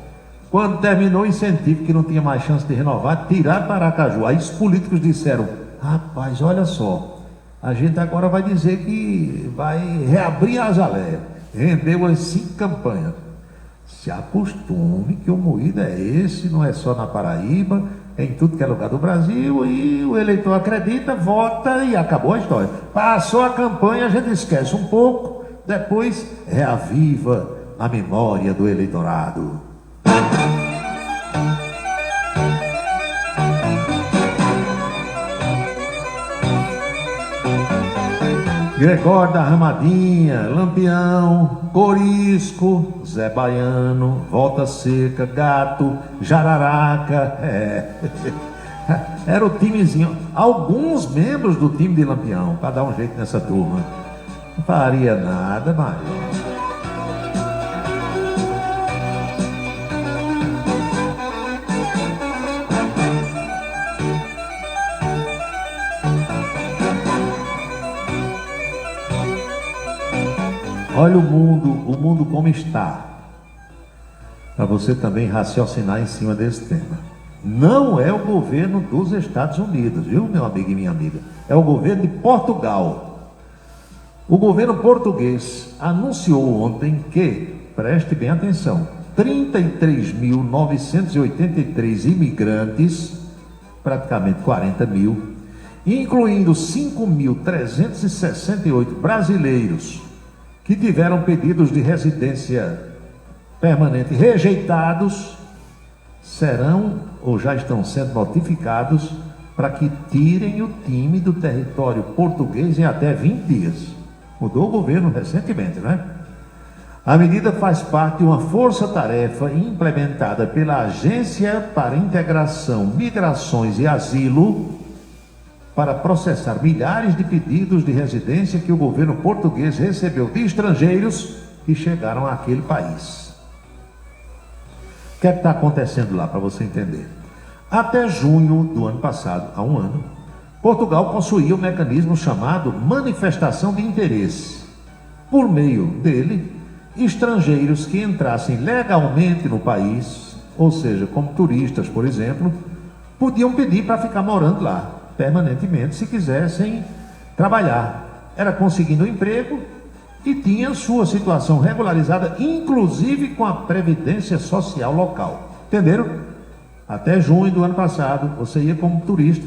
Quando terminou o incentivo, que não tinha mais chance de renovar, tiraram para Aracaju. Aí os políticos disseram, rapaz, olha só, A gente agora vai dizer que vai reabrir a Azalea. Rendeu as 5 campanhas. Se acostume que o moído é esse, não é só na Paraíba, é em tudo que é lugar do Brasil, e o eleitor acredita, vota e acabou a história. Passou a campanha, a gente esquece um pouco, depois reaviva a memória do eleitorado. Gregório da Ramadinha, Lampião, Corisco, Zé Baiano, Volta Seca, Gato, Jararaca, era o timezinho. Alguns membros do time de Lampião, para dar um jeito nessa turma. Não faria nada, mas... Olha o mundo como está, para você também raciocinar em cima desse tema. Não é o governo dos Estados Unidos, viu, meu amigo e minha amiga? É o governo de Portugal. O governo português anunciou ontem que, preste bem atenção, 33.983 imigrantes, praticamente 40 mil, incluindo 5.368 brasileiros, que tiveram pedidos de residência permanente rejeitados, serão ou já estão sendo notificados para que tirem o time do território português em até 20 dias. Mudou o governo recentemente, né? A medida faz parte de uma força-tarefa implementada pela Agência para Integração, Migrações e Asilo, para processar milhares de pedidos de residência que o governo português recebeu de estrangeiros que chegaram àquele país. O que é que está acontecendo lá, para você entender? Até junho do ano passado, há um ano, Portugal possuía um mecanismo chamado manifestação de interesse. Por meio dele, estrangeiros que entrassem legalmente no país, ou seja, como turistas, por exemplo, podiam pedir para ficar morando lá permanentemente, se quisessem trabalhar. Era conseguindo um emprego e tinha sua situação regularizada, inclusive com a Previdência Social local. Entenderam? Até junho do ano passado, você ia como turista,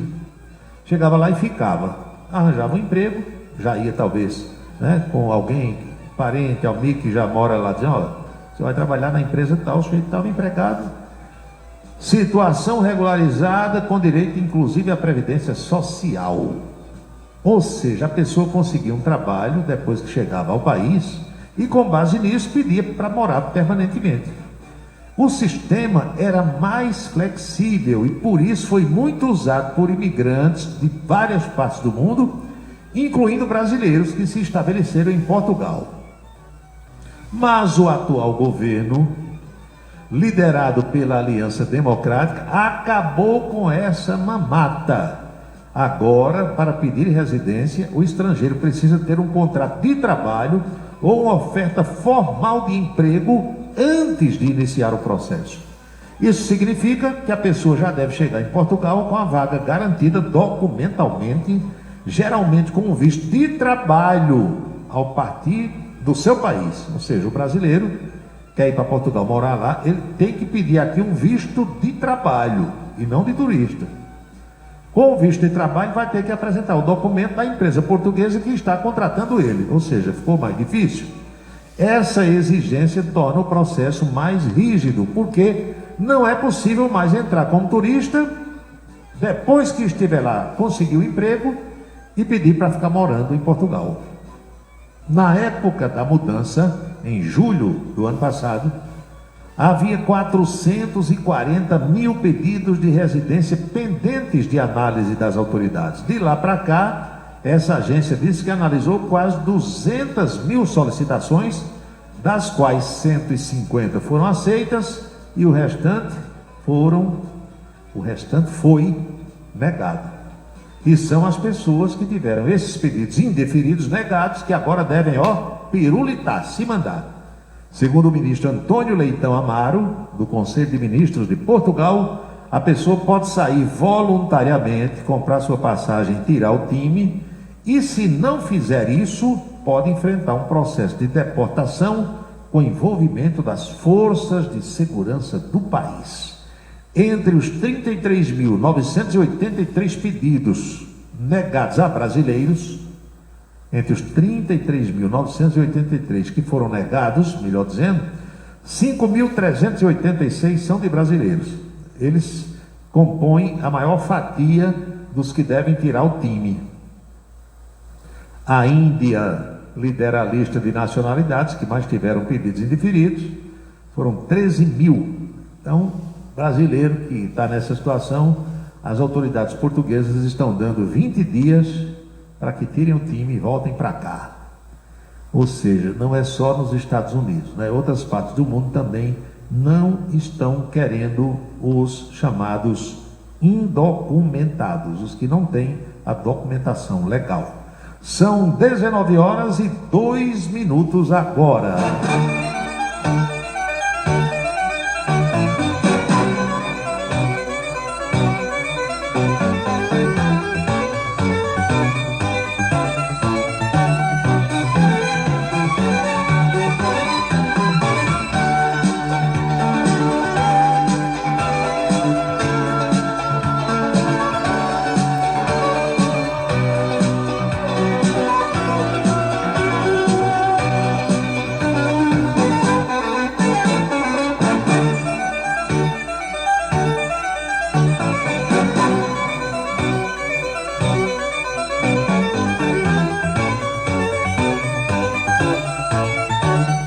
chegava lá e ficava, arranjava um emprego, já ia talvez, né, com alguém, parente, amigo que já mora lá, dizendo, olha, você vai trabalhar na empresa tal, o sujeito estava empregado, situação regularizada com direito inclusive à Previdência Social. Ou seja, a pessoa conseguia um trabalho depois que chegava ao país e com base nisso pedia para morar permanentemente. O sistema era mais flexível e por isso foi muito usado por imigrantes de várias partes do mundo, incluindo brasileiros que se estabeleceram em Portugal. Mas o atual governo, liderado pela Aliança Democrática, acabou com essa mamata. Agora, para pedir residência, o estrangeiro precisa ter um contrato de trabalho ou uma oferta formal de emprego antes de iniciar o processo. Isso significa que a pessoa já deve chegar em Portugal com a vaga garantida documentalmente, geralmente com um visto de trabalho ao partir do seu país. Ou seja, o brasileiro quer ir para Portugal morar lá, ele tem que pedir aqui um visto de trabalho e não de turista. Com o visto de trabalho vai ter que apresentar o documento da empresa portuguesa que está contratando ele, ou seja, ficou mais difícil. Essa exigência torna o processo mais rígido, porque não é possível mais entrar como turista, depois que estiver lá, conseguir um emprego e pedir para ficar morando em Portugal. Na época da mudança, em julho do ano passado, havia 440 mil pedidos de residência pendentes de análise das autoridades. De lá para cá, essa agência disse que analisou quase 200 mil solicitações, das quais 150 foram aceitas e o restante foi negado. E são as pessoas que tiveram esses pedidos indeferidos negados que agora devem, pirulitar, se mandar. Segundo o ministro Antônio Leitão Amaro, do Conselho de Ministros de Portugal, a pessoa pode sair voluntariamente, comprar sua passagem, tirar o time e se não fizer isso, pode enfrentar um processo de deportação com envolvimento das forças de segurança do país. Entre os 33.983 pedidos negados a brasileiros, entre os 33.983 que foram negados, melhor dizendo, 5.386 são de brasileiros. Eles compõem a maior fatia dos que devem tirar o time. A Índia lidera a lista de nacionalidades que mais tiveram pedidos indeferidos, foram 13 mil. Então, brasileiro que está nessa situação, as autoridades portuguesas estão dando 20 dias para que tirem o time e voltem para cá. Ou seja, não é só nos Estados Unidos, né? Outras partes do mundo também não estão querendo os chamados indocumentados, os que não têm a documentação legal. São 19h02 agora.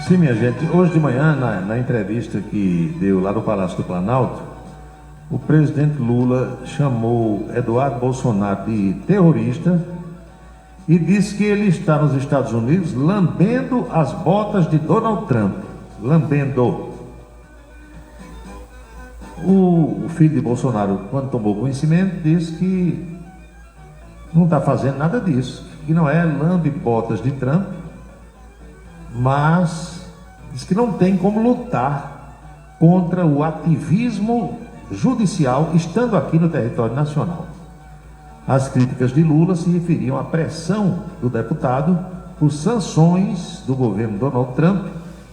Sim, minha gente, hoje de manhã, na entrevista que deu lá no Palácio do Planalto, o presidente Lula chamou Eduardo Bolsonaro de terrorista e disse que ele está nos Estados Unidos lambendo as botas de Donald Trump. Lambendo. O filho de Bolsonaro, quando tomou conhecimento, disse que não está fazendo nada disso, que não é lambe botas de Trump, mas diz que não tem como lutar contra o ativismo judicial estando aqui no território nacional. As críticas de Lula se referiam à pressão do deputado por sanções do governo Donald Trump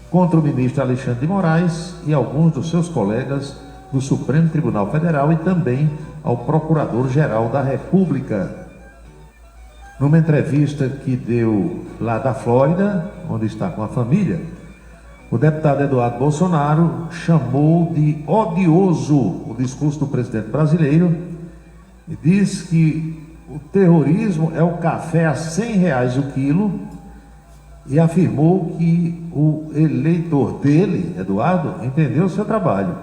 contra o ministro Alexandre de Moraes e alguns dos seus colegas do Supremo Tribunal Federal e também ao Procurador-Geral da República. Numa entrevista que deu lá da Flórida, onde está com a família, o deputado Eduardo Bolsonaro chamou de odioso o discurso do presidente brasileiro e diz que o terrorismo é o café a R$100 o quilo e afirmou que o eleitor dele, Eduardo, entendeu o seu trabalho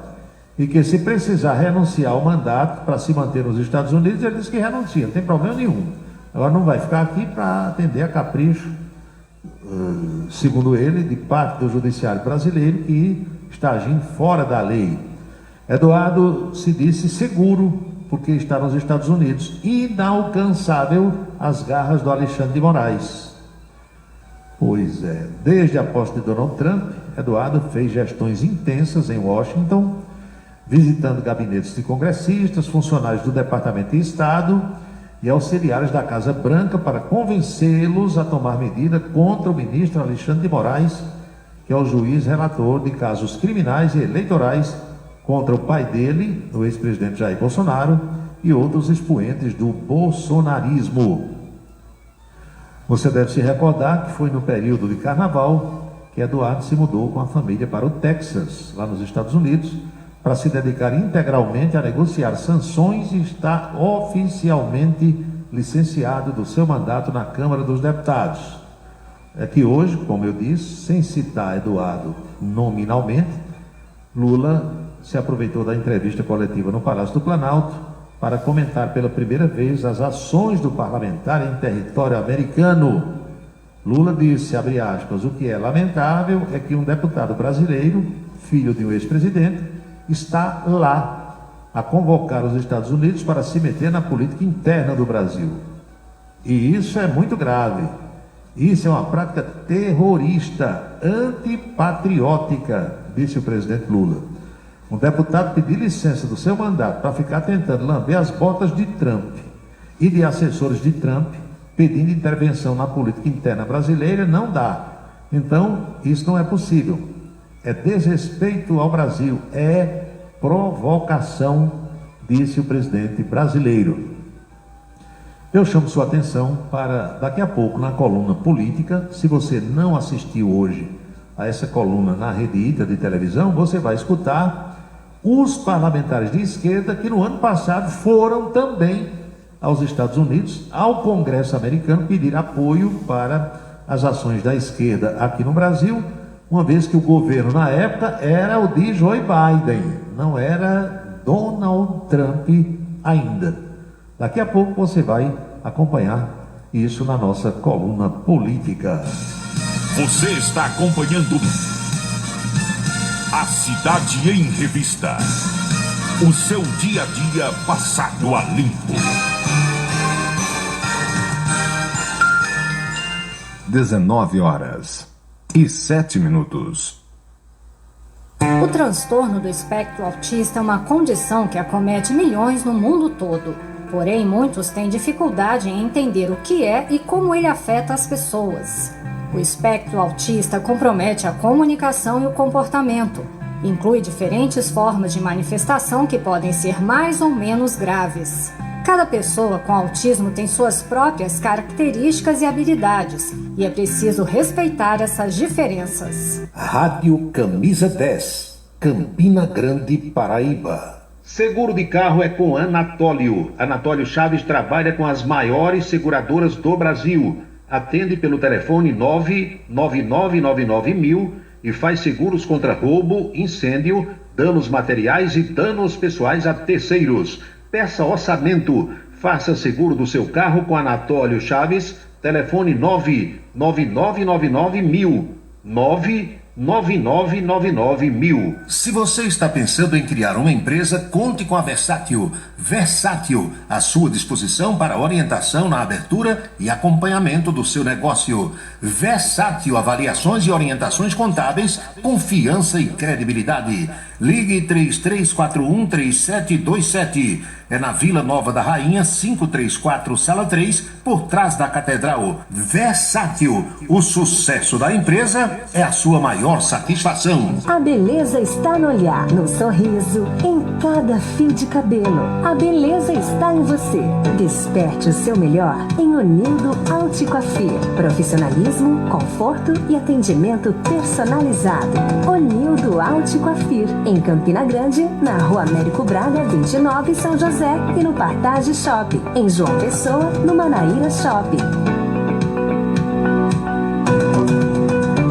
e que se precisar renunciar ao mandato para se manter nos Estados Unidos, ele diz que renuncia, não tem problema nenhum. Agora não vai ficar aqui para atender a capricho, segundo ele, de parte do judiciário brasileiro que está agindo fora da lei. Eduardo se disse seguro porque está nos Estados Unidos, inalcançável às garras do Alexandre de Moraes. Pois é, desde a posse de Donald Trump, Eduardo fez gestões intensas em Washington, visitando gabinetes de congressistas, funcionários do Departamento de Estado e auxiliares da Casa Branca para convencê-los a tomar medida contra o ministro Alexandre de Moraes, que é o juiz relator de casos criminais e eleitorais contra o pai dele, o ex-presidente Jair Bolsonaro, e outros expoentes do bolsonarismo. Você deve se recordar que foi no período de carnaval que Eduardo se mudou com a família para o Texas, lá nos Estados Unidos, para se dedicar integralmente a negociar sanções e está oficialmente licenciado do seu mandato na Câmara dos Deputados. É que hoje, como eu disse, sem citar Eduardo nominalmente, Lula se aproveitou da entrevista coletiva no Palácio do Planalto para comentar pela primeira vez as ações do parlamentar em território americano. Lula disse, abre aspas, o que é lamentável é que um deputado brasileiro, filho de um ex-presidente, está lá a convocar os Estados Unidos para se meter na política interna do Brasil. E isso é muito grave. Isso é uma prática terrorista, antipatriótica, disse o presidente Lula. Um deputado pedir licença do seu mandato para ficar tentando lamber as botas de Trump e de assessores de Trump pedindo intervenção na política interna brasileira, não dá. Então, isso não é possível. É desrespeito ao Brasil, é provocação, disse o presidente brasileiro. Eu chamo sua atenção para, daqui a pouco, na coluna política. Se você não assistiu hoje a essa coluna na Rede Ita de televisão, você vai escutar os parlamentares de esquerda que no ano passado foram também aos Estados Unidos, ao Congresso americano, pedir apoio para as ações da esquerda aqui no Brasil, uma vez que o governo na época era o de Joe Biden, não era Donald Trump ainda. Daqui a pouco você vai acompanhar isso na nossa coluna política. Você está acompanhando A Cidade em Revista. O seu dia a dia passado a limpo. 19h07. O transtorno do espectro autista é uma condição que acomete milhões no mundo todo. Porém, muitos têm dificuldade em entender o que é e como ele afeta as pessoas. O espectro autista compromete a comunicação e o comportamento. Inclui diferentes formas de manifestação que podem ser mais ou menos graves. Cada pessoa com autismo tem suas próprias características e habilidades, e é preciso respeitar essas diferenças. Rádio Camisa 10, Campina Grande, Paraíba. Seguro de carro é com Anatólio. Anatólio Chaves trabalha com as maiores seguradoras do Brasil. Atende pelo telefone 99999 e faz seguros contra roubo, incêndio, danos materiais e danos pessoais a terceiros. Peça orçamento. Faça seguro do seu carro com Anatólio Chaves. Telefone 99999 99999 Se você está pensando em criar uma empresa, conte com a Versátil. Versátil, à sua disposição para orientação na abertura e acompanhamento do seu negócio. Versátil, avaliações e orientações contábeis, confiança e credibilidade. Ligue 33413727. É na Vila Nova da Rainha, 534, Sala 3, por trás da Catedral. Versátil, o sucesso da empresa é a sua maior satisfação. A beleza está no olhar, no sorriso, em cada fio de cabelo. A beleza está em você. Desperte o seu melhor em Unildo Alticoafir. Profissionalismo, conforto e atendimento personalizado. Unildo Alticoafir, em Campina Grande, na Rua Américo Braga, 29, São José, e no Partage Shopping, em João Pessoa, no Manaíra Shopping.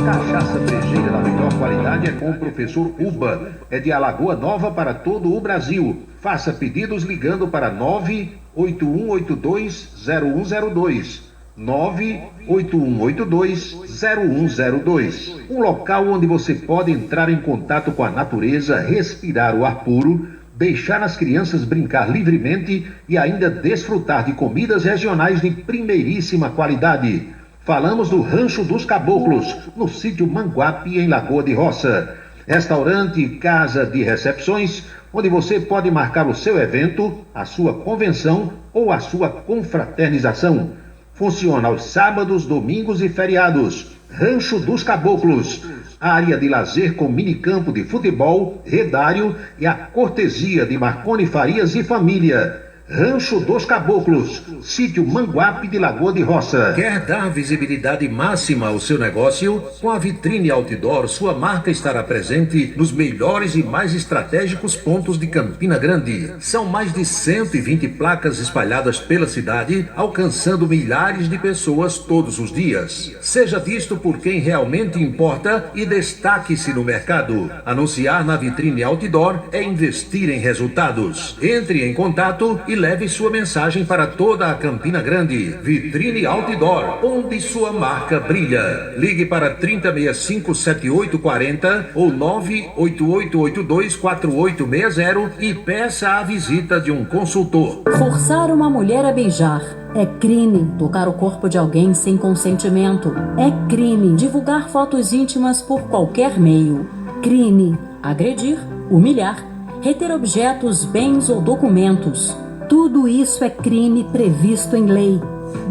Cachaça brejeira da melhor qualidade é com o professor Uba. É de Alagoa Nova para todo o Brasil. Faça pedidos ligando para 981820102. 981820102. Um local onde você pode entrar em contato com a natureza, respirar o ar puro, deixar as crianças brincar livremente e ainda desfrutar de comidas regionais de primeiríssima qualidade. Falamos do Rancho dos Caboclos, no sítio Manguape, em Lagoa de Roça. Restaurante e casa de recepções, onde você pode marcar o seu evento, a sua convenção ou a sua confraternização. Funciona aos sábados, domingos e feriados. Rancho dos Caboclos. Área de lazer com minicampo de futebol, redário e a cortesia de Marconi Farias e família. Rancho dos Caboclos, sítio Manguape de Lagoa de Roça. Quer dar visibilidade máxima ao seu negócio? Com a vitrine outdoor, sua marca estará presente nos melhores e mais estratégicos pontos de Campina Grande. São mais de 120 placas espalhadas pela cidade, alcançando milhares de pessoas todos os dias. Seja visto por quem realmente importa e destaque-se no mercado. Anunciar na vitrine outdoor é investir em resultados. Entre em contato e leve sua mensagem para toda a Campina Grande. Vitrine Outdoor, onde sua marca brilha. Ligue para 3065-7840 ou 98882-4860 e peça a visita de um consultor. Forçar uma mulher a beijar é crime. Tocar o corpo de alguém sem consentimento é crime. Divulgar fotos íntimas por qualquer meio. Crime. Agredir, humilhar, reter objetos, bens ou documentos. Tudo isso é crime previsto em lei.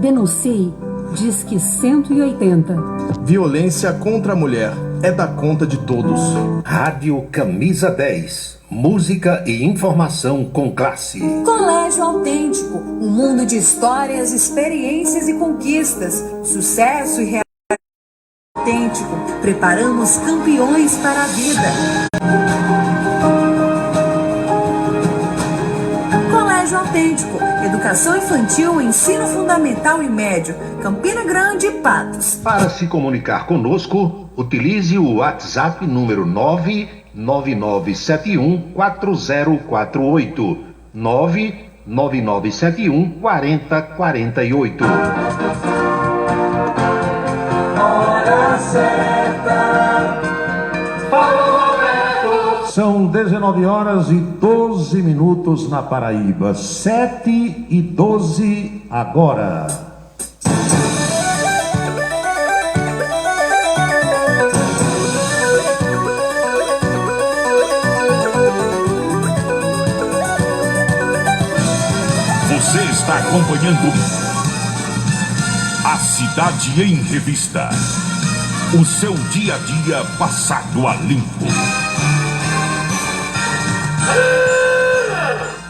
Denuncie. Disque 180. Violência contra a mulher é da conta de todos. Rádio Camisa 10. Música e informação com classe. Colégio Autêntico, um mundo de histórias, experiências e conquistas. Sucesso e realidade autêntico. Preparamos campeões para a vida. Colégio Autêntico, educação infantil, ensino fundamental e médio. Campina Grande e Patos. Para se comunicar conosco, utilize o WhatsApp número 999714048. 999714048. Hora certa. Paulo Roberto. São 19 horas e 12 minutos na Paraíba. 7h12 agora. Você está acompanhando A Cidade em Revista. O seu dia a dia passado a limpo.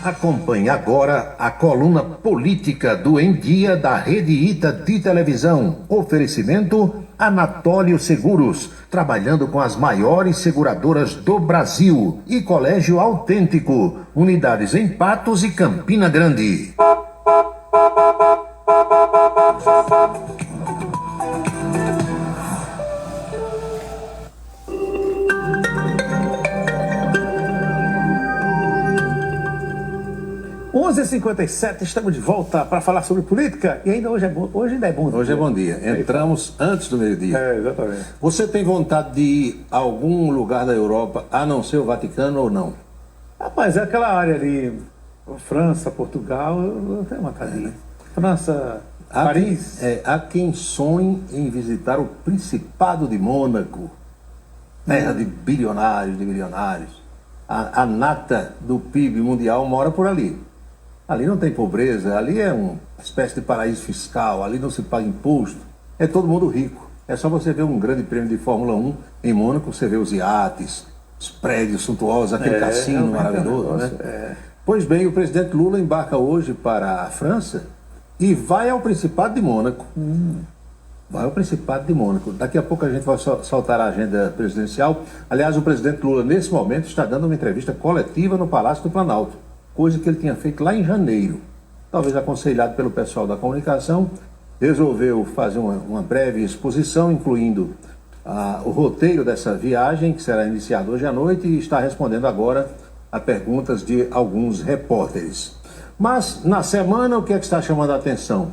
Acompanhe agora a coluna política do Em Dia da Rede Ita de televisão. Oferecimento Anatólio Seguros, trabalhando com as maiores seguradoras do Brasil. E Colégio Autêntico, unidades em Patos e Campina Grande. (11h57), estamos de volta para falar sobre política e ainda hoje é bom. Hoje ainda é bom dia. Hoje é bom dia. Entramos antes do meio-dia. Exatamente. Você tem vontade de ir a algum lugar da Europa, a não ser o Vaticano ou não? Rapaz, é aquela área ali, França, Portugal, eu tenho vontade de ir. França, Paris. Há quem sonhe em visitar o Principado de Mônaco, terra de bilionários, de milionários. A nata do PIB mundial mora por ali. Ali não tem pobreza, ali é uma espécie de paraíso fiscal, ali não se paga imposto, é todo mundo rico. É só você ver um grande prêmio de Fórmula 1 em Mônaco, você vê os iates, os prédios suntuosos, aquele cassino maravilhoso, né? Pois bem, o presidente Lula embarca hoje para a França e vai ao Principado de Mônaco. Vai ao Principado de Mônaco. Daqui a pouco a gente vai soltar a agenda presidencial. Aliás, o presidente Lula, nesse momento, está dando uma entrevista coletiva no Palácio do Planalto, coisa que ele tinha feito lá em janeiro. Talvez aconselhado pelo pessoal da comunicação, resolveu fazer uma breve exposição, incluindo o roteiro dessa viagem, que será iniciada hoje à noite, e está respondendo agora a perguntas de alguns repórteres. Mas, na semana, o que é que está chamando a atenção?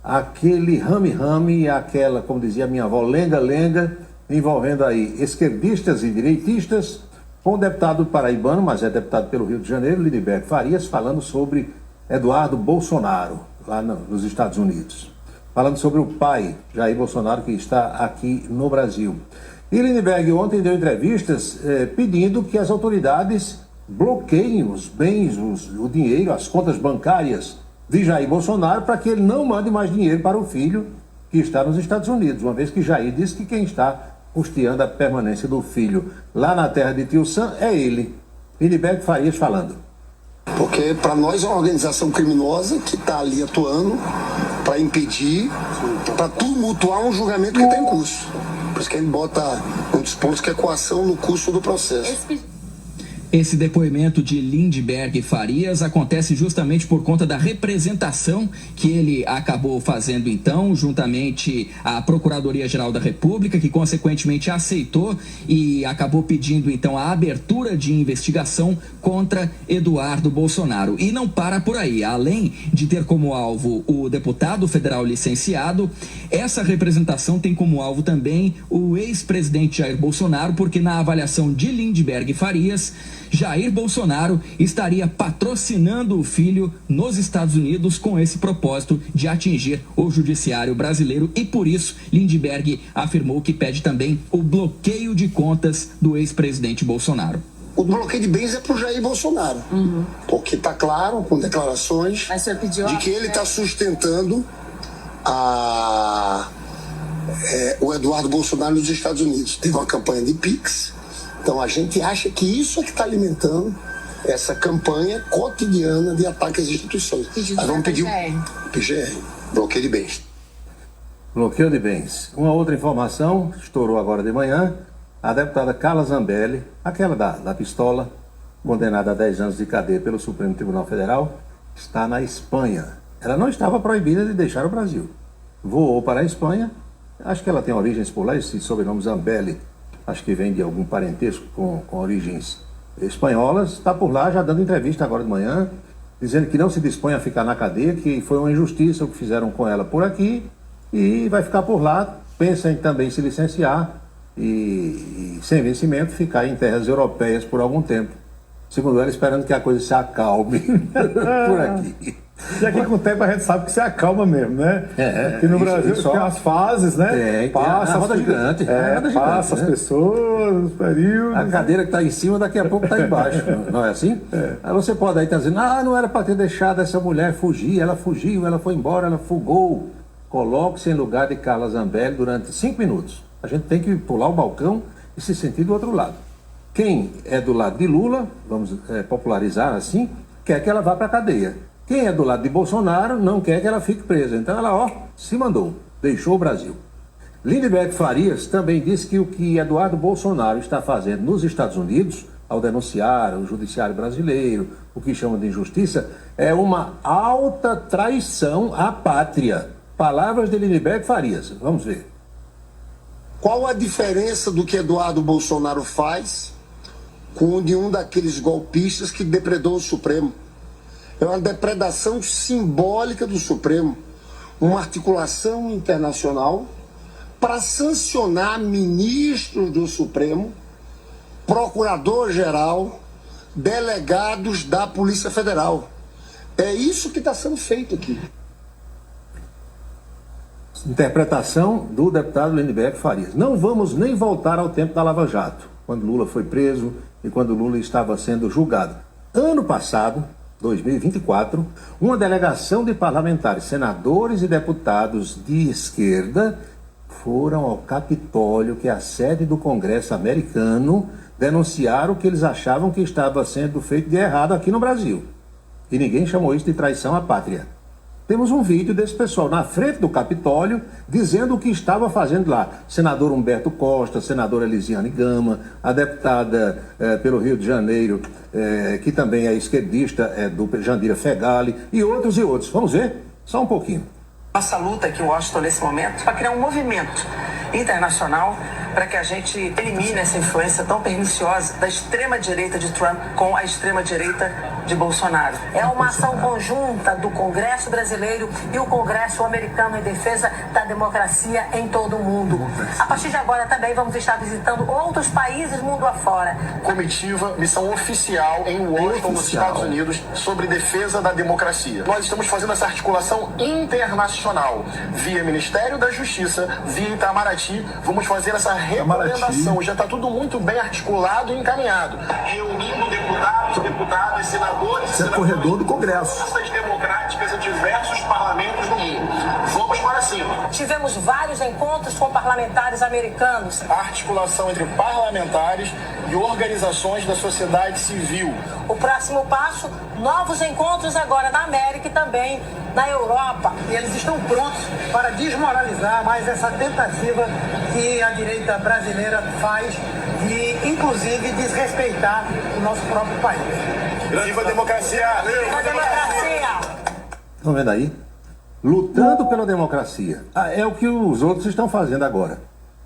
Aquele rame-rame, aquela, como dizia minha avó, lenga-lenga, envolvendo aí esquerdistas e direitistas, com o deputado paraibano, mas é deputado pelo Rio de Janeiro, Lindenberg Farias, falando sobre Eduardo Bolsonaro, lá nos Estados Unidos. Falando sobre o pai, Jair Bolsonaro, que está aqui no Brasil. E Lindenberg ontem deu entrevistas pedindo que as autoridades bloqueiem os bens, o dinheiro, as contas bancárias de Jair Bolsonaro, para que ele não mande mais dinheiro para o filho que está nos Estados Unidos, uma vez que Jair disse que quem está custeando a permanência do filho lá na terra de Tio Sam é ele. Lindenberg Farias falando. Porque para nós é uma organização criminosa que está ali atuando para impedir, para tumultuar um julgamento que está em curso. Por isso que a gente bota um dos pontos que é coação no custo do processo. Esse depoimento de Lindenberg Farias acontece justamente por conta da representação que ele acabou fazendo então, juntamente à Procuradoria-Geral da República, que consequentemente aceitou e acabou pedindo então a abertura de investigação contra Eduardo Bolsonaro. E não para por aí. Além de ter como alvo o deputado federal licenciado, essa representação tem como alvo também o ex-presidente Jair Bolsonaro, porque na avaliação de Lindenberg Farias, Jair Bolsonaro estaria patrocinando o filho nos Estados Unidos com esse propósito de atingir o judiciário brasileiro, e por isso Lindenberg afirmou que pede também o bloqueio de contas do ex-presidente Bolsonaro. O bloqueio de bens é para o Jair Bolsonaro, porque está claro, com declarações, de que ele está sustentando o Eduardo Bolsonaro nos Estados Unidos. Teve uma campanha de Pix. Então a gente acha que isso é que está alimentando essa campanha cotidiana de ataque às instituições. Nós vamos pedir PGR, bloqueio de bens. Bloqueio de bens. Uma outra informação, estourou agora de manhã, a deputada Carla Zambelli, aquela da pistola, condenada a 10 anos de cadeia pelo Supremo Tribunal Federal, está na Espanha. Ela não estava proibida de deixar o Brasil. Voou para a Espanha, acho que ela tem origens por lá, esse sobrenome Zambelli, acho que vem de algum parentesco com origens espanholas, está por lá já dando entrevista agora de manhã, dizendo que não se dispõe a ficar na cadeia, que foi uma injustiça o que fizeram com ela por aqui, e vai ficar por lá, pensa em também se licenciar e sem vencimento ficar em terras europeias por algum tempo. Segundo ela, esperando que a coisa se acalme por aqui. E aqui com o tempo a gente sabe que se acalma mesmo, né? Aqui no Brasil tem as fases, né? Passa a roda gigante. Passa as pessoas, os períodos. A cadeira que está em cima daqui a pouco está embaixo. Não é assim? Aí você pode aí estar dizendo, não era para ter deixado essa mulher fugir, ela fugiu, ela foi embora, ela fugou. Coloque-se em lugar de Carla Zambelli durante 5 minutos. A gente tem que pular o balcão e se sentir do outro lado. Quem é do lado de Lula, vamos popularizar assim, quer que ela vá para a cadeia. Quem é do lado de Bolsonaro não quer que ela fique presa. Então ela, se mandou, deixou o Brasil. Lindeberg Farias também disse que o que Eduardo Bolsonaro está fazendo nos Estados Unidos, ao denunciar o judiciário brasileiro, o que chama de injustiça, é uma alta traição à pátria. Palavras de Lindeberg Farias. Vamos ver. Qual a diferença do que Eduardo Bolsonaro faz com o de um daqueles golpistas que depredou o Supremo? É uma depredação simbólica do Supremo, uma articulação internacional para sancionar ministros do Supremo, procurador-geral, delegados da Polícia Federal. É isso que está sendo feito aqui. Interpretação do deputado Lindeberg Farias. Não vamos nem voltar ao tempo da Lava Jato, quando Lula foi preso e quando Lula estava sendo julgado. Ano passado, 2024, uma delegação de parlamentares, senadores e deputados de esquerda foram ao Capitólio, que é a sede do Congresso americano, denunciar o que eles achavam que estava sendo feito de errado aqui no Brasil. E ninguém chamou isso de traição à pátria. Temos um vídeo desse pessoal na frente do Capitólio dizendo o que estava fazendo lá. Senador Humberto Costa, senadora Elisiane Gama, a deputada pelo Rio de Janeiro, que também é esquerdista, do Jandira Fegali, e outros e outros. Vamos ver? Só um pouquinho. Nossa luta aqui em Washington nesse momento para criar um movimento internacional para que a gente elimine essa influência tão perniciosa da extrema-direita de Trump com a extrema-direita de Bolsonaro. É uma ação conjunta do Congresso brasileiro e o Congresso americano em defesa da democracia em todo o mundo. A partir de agora também vamos estar visitando outros países mundo afora. Comitiva, missão oficial em Washington, nos Estados Unidos, sobre defesa da democracia. Nós estamos fazendo essa articulação internacional via Ministério da Justiça, via Itamaraty. Vamos fazer essa recomendação. Já está tudo muito bem articulado e encaminhado. Reunindo deputados, deputadas, senadores, Isso é corredor do Congresso. Forças democráticas em diversos parlamentos do mundo. Vamos para cima. Tivemos vários encontros com parlamentares americanos. A articulação entre parlamentares e organizações da sociedade civil. O próximo passo, novos encontros agora na América e também na Europa. E eles estão prontos para desmoralizar mais essa tentativa que a direita brasileira faz de, inclusive, desrespeitar o nosso próprio país. Viva a democracia! Viva a democracia! Estão vendo aí? Lutando pela democracia. É o que os outros estão fazendo agora.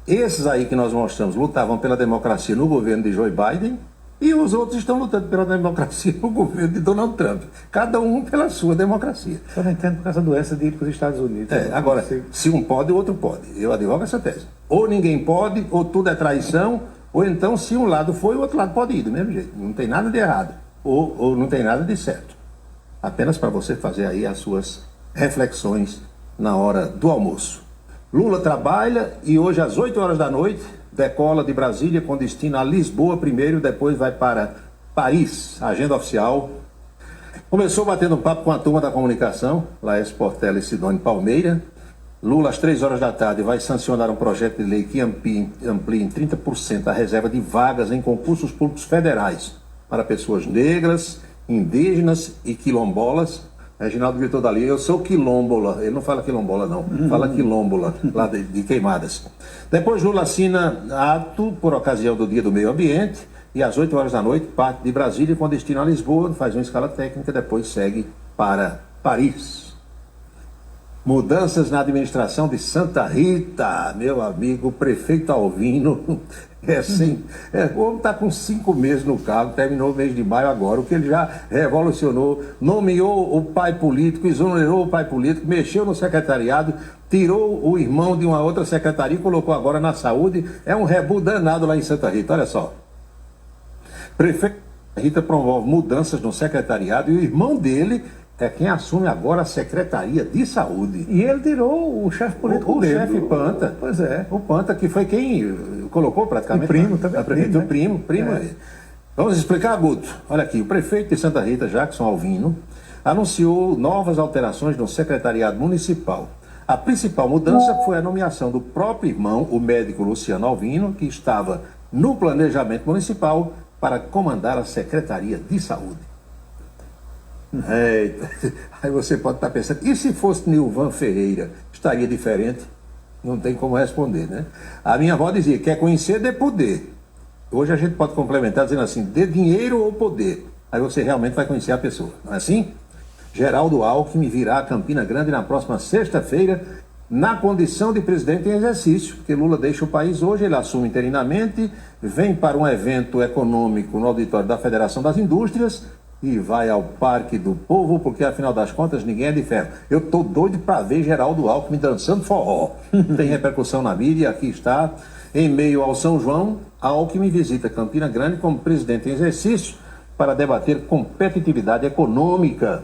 Esses aí que nós mostramos lutavam pela democracia no governo de Joe Biden e os outros estão lutando pela democracia no governo de Donald Trump. Cada um pela sua democracia. Eu não entendo por causa da doença de ir para os Estados Unidos. Agora, se um pode, o outro pode. Eu advogo essa tese. Ou ninguém pode, ou tudo é traição, ou então se um lado foi, o outro lado pode ir, do mesmo jeito. Não tem nada de errado. Ou não tem nada de certo. Apenas para você fazer aí as suas reflexões na hora do almoço. Lula trabalha e hoje às 8 horas da noite decola de Brasília com destino a Lisboa primeiro, depois vai para Paris, agenda oficial. Começou batendo um papo com a turma da comunicação, Laércio Portela e Sidone Palmeira, Lula, às 3 horas da tarde, vai sancionar um projeto de lei que amplie em 30% a reserva de vagas em concursos públicos federais para pessoas negras, indígenas e quilombolas. Reginaldo gritou dali, eu sou quilombola. Ele não fala quilombola, não. Fala quilombola, lá de Queimadas. Depois, Lula assina ato por ocasião do Dia do Meio Ambiente e às 8 horas da noite parte de Brasília com destino a Lisboa, faz uma escala técnica, depois segue para Paris. Mudanças na administração de Santa Rita, meu amigo, o prefeito Alvino, o homem está com 5 meses no cargo, terminou o mês de maio agora, o que ele já revolucionou, nomeou o pai político, exonerou o pai político, mexeu no secretariado, tirou o irmão de uma outra secretaria e colocou agora na saúde, é um rebu danado lá em Santa Rita, olha só. Prefeito Rita promove mudanças no secretariado e o irmão dele é quem assume agora a Secretaria de Saúde. E ele tirou o chefe político o chefe Panta. Pois é. O Panta, que foi quem colocou praticamente... O primo também. A prefeitura, primo. Vamos explicar, Guto. Olha aqui, o prefeito de Santa Rita, Jackson Alvino, anunciou novas alterações no secretariado municipal. A principal mudança foi a nomeação do próprio irmão, o médico Luciano Alvino, que estava no planejamento municipal para comandar a Secretaria de Saúde. Aí você pode estar pensando, e se fosse Nilvan Ferreira, estaria diferente? Não tem como responder, né? A minha avó dizia, quer conhecer, dê poder. Hoje a gente pode complementar dizendo assim, dê dinheiro ou poder. Aí você realmente vai conhecer a pessoa, não é assim? Geraldo Alckmin virá a Campina Grande na próxima sexta-feira, na condição de presidente em exercício, porque Lula deixa o país hoje, ele assume interinamente, vem para um evento econômico no auditório da Federação das Indústrias, e vai ao Parque do Povo, porque afinal das contas ninguém é de ferro. Eu tô doido para ver Geraldo Alckmin dançando forró. Tem repercussão na mídia, aqui está. Em meio ao São João, Alckmin visita Campina Grande como presidente em exercício para debater competitividade econômica.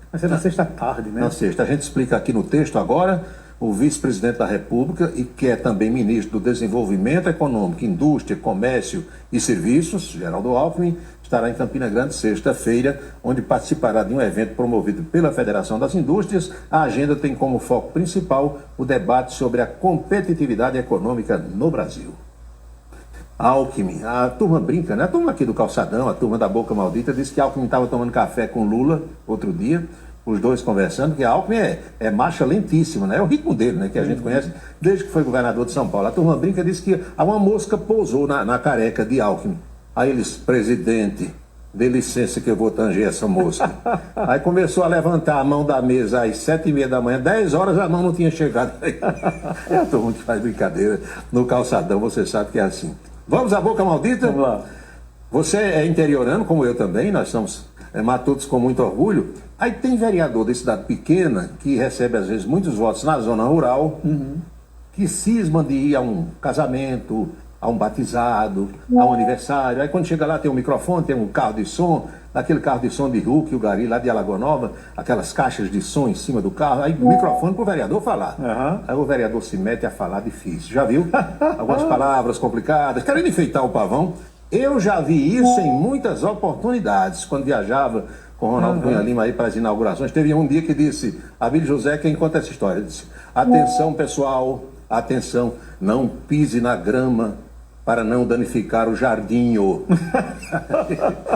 Vai ser na sexta-tarde, né? Na sexta. A gente explica aqui no texto agora. O vice-presidente da República, e que é também ministro do Desenvolvimento Econômico, Indústria, Comércio e Serviços, Geraldo Alckmin, estará em Campina Grande sexta-feira, onde participará de um evento promovido pela Federação das Indústrias. A agenda tem como foco principal o debate sobre a competitividade econômica no Brasil. Alckmin, a turma brinca, né? A turma aqui do Calçadão, a turma da Boca Maldita, disse que Alckmin estava tomando café com Lula outro dia, os dois conversando, que Alckmin é marcha lentíssima, né? É o ritmo dele, né? Que a gente conhece desde que foi governador de São Paulo. A turma brinca, disse que uma mosca pousou na careca de Alckmin. Aí eles, presidente, dê licença que eu vou tanger essa mosca. Aí começou a levantar a mão da mesa às 7h30 da manhã, 10 horas a mão não tinha chegado. É a turma que faz brincadeira no Calçadão, você sabe que é assim. Vamos à Boca Maldita? Vamos lá. Você é interiorano, como eu também, nós somos matutos com muito orgulho. Aí tem vereador de cidade pequena, que recebe às vezes muitos votos na zona rural, que cisma de ir a um casamento, a um batizado, a um aniversário. Aí quando chega lá tem um microfone, tem um carro de som, daquele carro de som de Hulk, o Gari, lá de Alagoa Nova, aquelas caixas de som em cima do carro, aí o microfone para o vereador falar. Aí o vereador se mete a falar difícil. Já viu? Algumas palavras complicadas, querendo enfeitar o pavão. Eu já vi isso em muitas oportunidades, quando viajava com o Ronaldo Cunha Lima aí para as inaugurações. Teve um dia que disse, Abílio José, quem conta essa história, disse, atenção pessoal, atenção, não pise na grama para não danificar o jardim.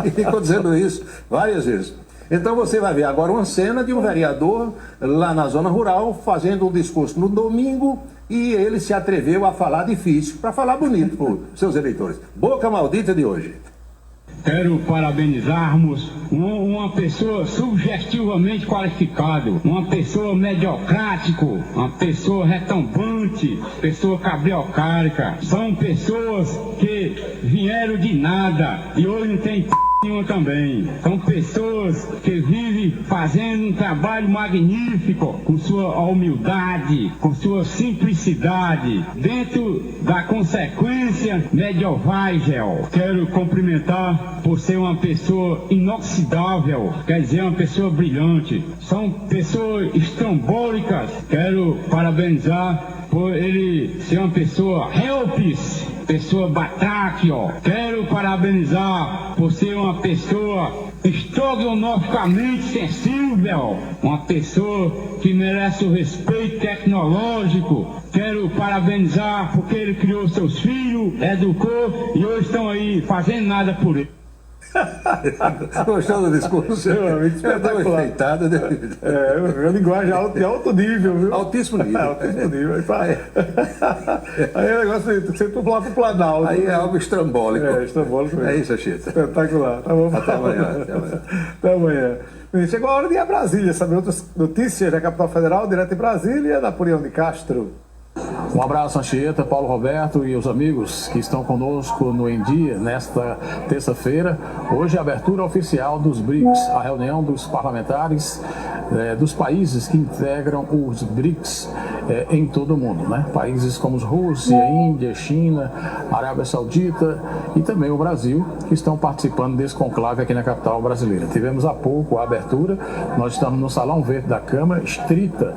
E ficou dizendo isso várias vezes. Então você vai ver agora uma cena de um vereador lá na zona rural fazendo um discurso no domingo e ele se atreveu a falar difícil para falar bonito para os seus eleitores. Boca Maldita de hoje. Quero parabenizarmos uma pessoa sugestivamente qualificada, uma pessoa mediocrático, uma pessoa retumbante, pessoa cabriocárica. São pessoas que vieram de nada e hoje não tem nenhuma também. São pessoas que vivem fazendo um trabalho magnífico, com sua humildade, com sua simplicidade, dentro da consequência medieval. Quero cumprimentar por ser uma pessoa inoxidável, quer dizer, uma pessoa brilhante. São pessoas estrambólicas. Quero parabenizar por ele ser uma pessoa helps, pessoa bataque, ó. Quero parabenizar por ser uma pessoa estrogonoficamente sensível, uma pessoa que merece o respeito tecnológico. Quero parabenizar porque ele criou seus filhos, educou e hoje estão aí fazendo nada por ele. Gostou do discurso? Espetacular. É linguagem de alto nível, viu? Altíssimo nível. Altíssimo nível. Aí é negócio de você lá pro Planalto. Aí é algo estrambólico. Estrambólico mesmo. É isso, Chita. Espetacular. Tá bom. Até amanhã. Até amanhã. Chegou a hora de ir a Brasília, saber outras notícias da capital federal, direto em Brasília, Napoleão de Castro. Um abraço, Anchieta, Paulo Roberto e os amigos que estão conosco no Em Dia, nesta terça-feira. Hoje é a abertura oficial dos BRICS, a reunião dos parlamentares dos países que integram os BRICS em todo o mundo, né? Países como Rússia, Índia, China, Arábia Saudita e também o Brasil, que estão participando desse conclave aqui na capital brasileira. Tivemos há pouco a abertura, nós estamos no Salão Verde da Câmara, estrita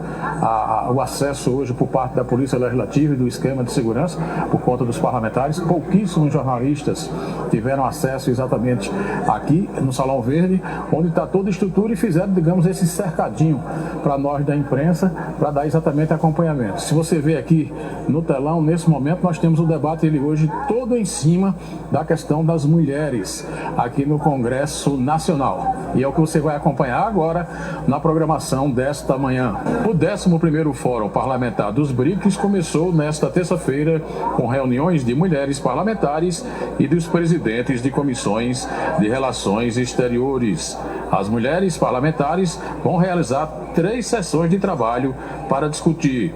o acesso hoje por parte da Polícia Legislativa e do esquema de segurança por conta dos parlamentares. Pouquíssimos jornalistas tiveram acesso exatamente aqui no Salão Verde, onde está toda a estrutura, e fizeram, digamos, esse cercadinho para nós da imprensa, para dar exatamente acompanhamento. Se você vê aqui no telão, nesse momento, nós temos o debate ele hoje todo em cima da questão das mulheres aqui no Congresso Nacional. E é o que você vai acompanhar agora na programação desta manhã. O 11º Fórum Parlamentar dos BRICS começou nesta terça-feira com reuniões de mulheres parlamentares e dos presidentes de comissões de relações exteriores. As mulheres parlamentares vão realizar 3 sessões de trabalho para discutir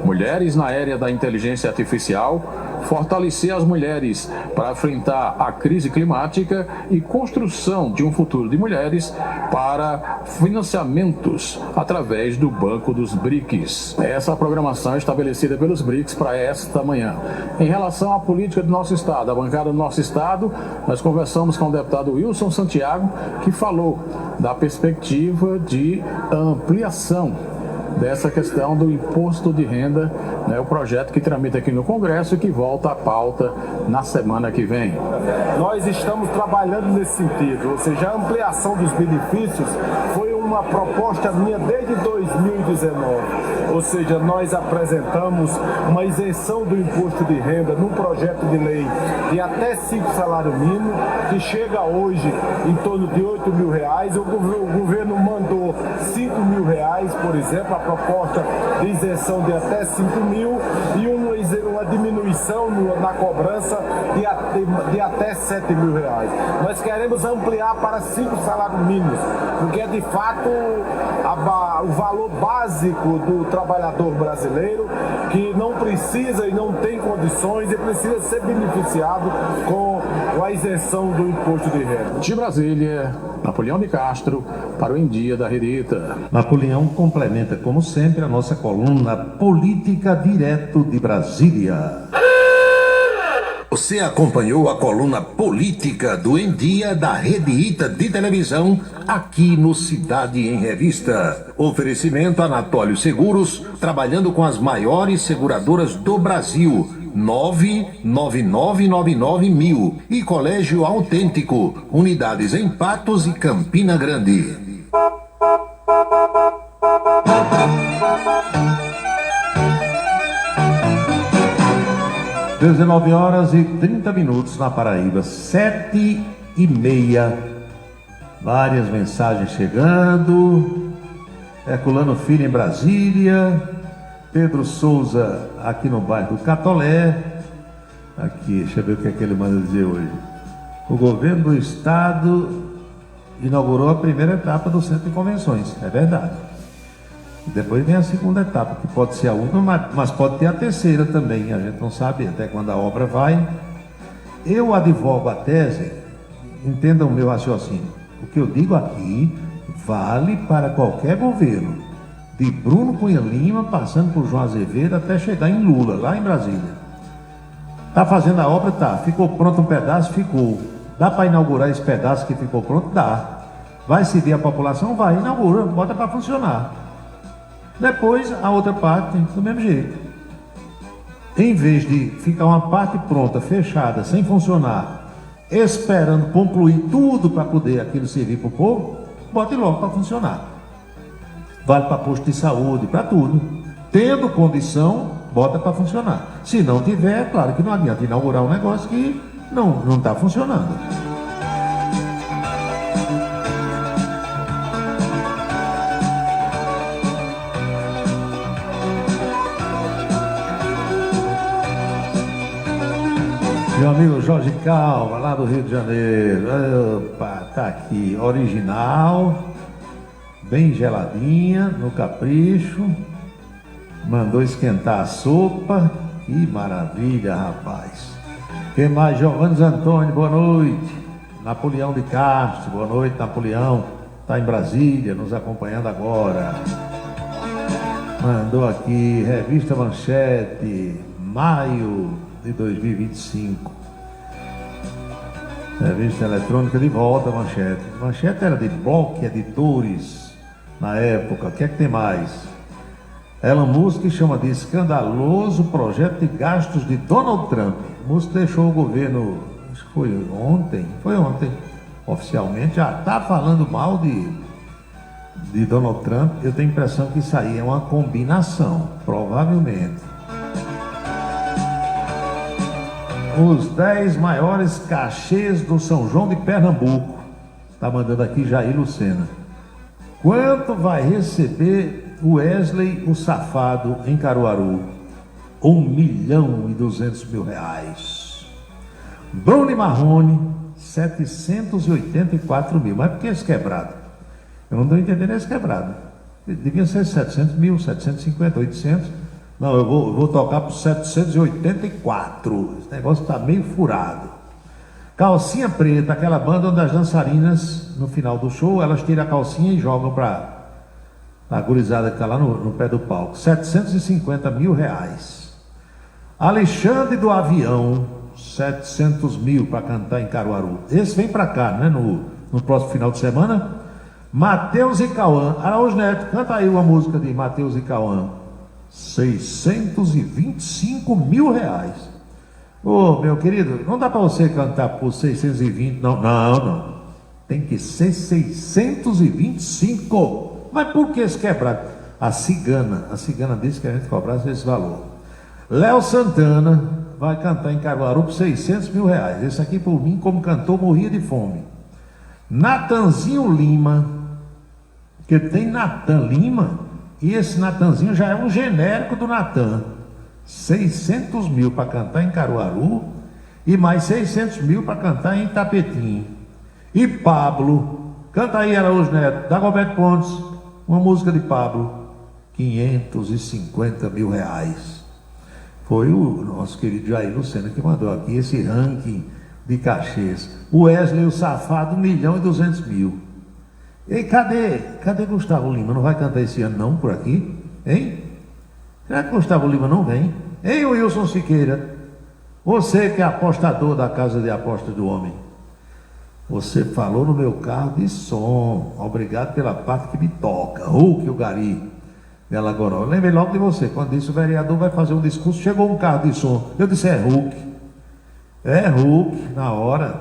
mulheres na área da inteligência artificial, fortalecer as mulheres para enfrentar a crise climática e construção de um futuro de mulheres para financiamentos através do Banco dos BRICS. Essa é a programação estabelecida pelos BRICS para esta manhã. Em relação à política do nosso Estado, a bancada do nosso Estado, nós conversamos com o deputado Wilson Santiago, que falou da perspectiva de ampliação dessa questão do imposto de renda, né, o projeto que tramita aqui no Congresso e que volta à pauta na semana que vem. Nós estamos trabalhando nesse sentido, ou seja, a ampliação dos benefícios foi uma proposta minha desde 2019, ou seja, nós apresentamos uma isenção do imposto de renda num projeto de lei de até 5 salários mínimos, que chega hoje em torno de R$8 mil. O governo mandou R$5.000, por exemplo, a proposta de isenção de até 5 mil e uma diminuição na cobrança de até 7 mil reais. Nós queremos ampliar para 5 salários mínimos, porque é de fato o valor básico do trabalhador brasileiro que não precisa e não tem condições e precisa ser beneficiado com a isenção do imposto de renda. De Brasília, Napoleão de Castro, para o Em Dia da Redita. Napoleão complementa, como sempre, a nossa coluna Política direto de Brasília. Você acompanhou a coluna política do Em Dia da Rede Ita de televisão, aqui no Cidade em Revista. Oferecimento Anatólio Seguros, trabalhando com as maiores seguradoras do Brasil. 99999 e Colégio Autêntico, unidades em Patos e Campina Grande. 19h30 na Paraíba, 7h30. Várias mensagens chegando. Herculano Filho em Brasília. Pedro Souza aqui no bairro do Catolé. Aqui, deixa eu ver o que é que ele manda dizer hoje. O governo do estado inaugurou a primeira etapa do centro de convenções, é verdade. Depois vem a segunda etapa, que pode ser a última, mas pode ter a terceira também, a gente não sabe até quando a obra vai. Eu advogo a tese, entendam o meu raciocínio. O que eu digo aqui vale para qualquer governo, de Bruno Cunha Lima, passando por João Azevedo, até chegar em Lula, lá em Brasília. Está fazendo a obra? Tá. Ficou pronto um pedaço? Ficou. Dá para inaugurar esse pedaço que ficou pronto? Dá. Vai servir a população? Vai. Inaugura, bota para funcionar. Depois, a outra parte, do mesmo jeito. em vez de ficar uma parte pronta, fechada, sem funcionar, esperando concluir tudo para poder aquilo servir para o povo, bote logo para funcionar. Vale para posto de saúde, para tudo. Tendo condição, bota para funcionar. Se não tiver, é claro que não adianta inaugurar um negócio que não está funcionando. Meu amigo Jorge Calma, lá do Rio de Janeiro. Opa, tá aqui, original, bem geladinha, no capricho. Mandou esquentar a sopa. Que maravilha, rapaz. Quem mais? Giovanni Antônio, boa noite. Napoleão de Castro, boa noite, Napoleão. Está em Brasília, nos acompanhando agora. Mandou aqui, Revista Manchete, maio de 2025. Revista eletrônica de volta, Manchete. Manchete era de Block Editores na época. O que é que tem mais? Elon Musk chama de escandaloso projeto de gastos de Donald Trump. Musk deixou o governo, acho que foi ontem, oficialmente, já está falando mal de Donald Trump. Eu tenho a impressão que isso aí é uma combinação, provavelmente. Os 10 maiores cachês do São João de Pernambuco. Está mandando aqui Jair Lucena. Quanto vai receber Wesley, o safado, em Caruaru? 1.200.000 reais. Bruno Marrone, 784 mil. Mas por que esse quebrado? Eu não estou entendendo esse quebrado. Devia ser 700 mil, 750, 800. Não, eu vou tocar por 784. Esse negócio está meio furado. Calcinha Preta, aquela banda onde as dançarinas, no final do show, elas tiram a calcinha e jogam para a gurizada que está lá no pé do palco. 750 mil reais. Alexandre do Avião, 700 mil para cantar em Caruaru. Esse vem para cá, né? No próximo final de semana. Matheus e Cauã. Araújo Neto, canta aí uma música de Matheus e Cauã. 625 mil reais. Ô, meu querido, não dá para você cantar por 620, não. Tem que ser 625. Mas por que esse quebrado? A cigana disse que a gente cobrasse esse valor. Léo Santana vai cantar em Caruaru por 600 mil reais. Esse aqui, por mim, como cantor, morria de fome. Natanzinho Lima, que tem Natan Lima, e esse Natanzinho já é um genérico do Natan. 600 mil para cantar em Caruaru e mais 600 mil para cantar em Tapetim. E Pablo, canta aí, Araújo Neto, Dagoberto Pontes, uma música de Pablo, 550 mil reais. Foi o nosso querido Jair Lucena que mandou aqui esse ranking de cachês. O Wesley, o safado, 1.200.000. E cadê Gustavo Lima? Não vai cantar esse ano não por aqui? Hein? Será que Gustavo Lima não vem? Ei, Wilson Siqueira, você que é apostador da casa de aposta do homem, você falou no meu carro de som. Obrigado pela parte que me toca. Hulk, o Gari de Alagoas. Eu lembrei logo de você, quando disse o vereador vai fazer um discurso, chegou um carro de som. Eu disse, é Hulk. É Hulk, na hora.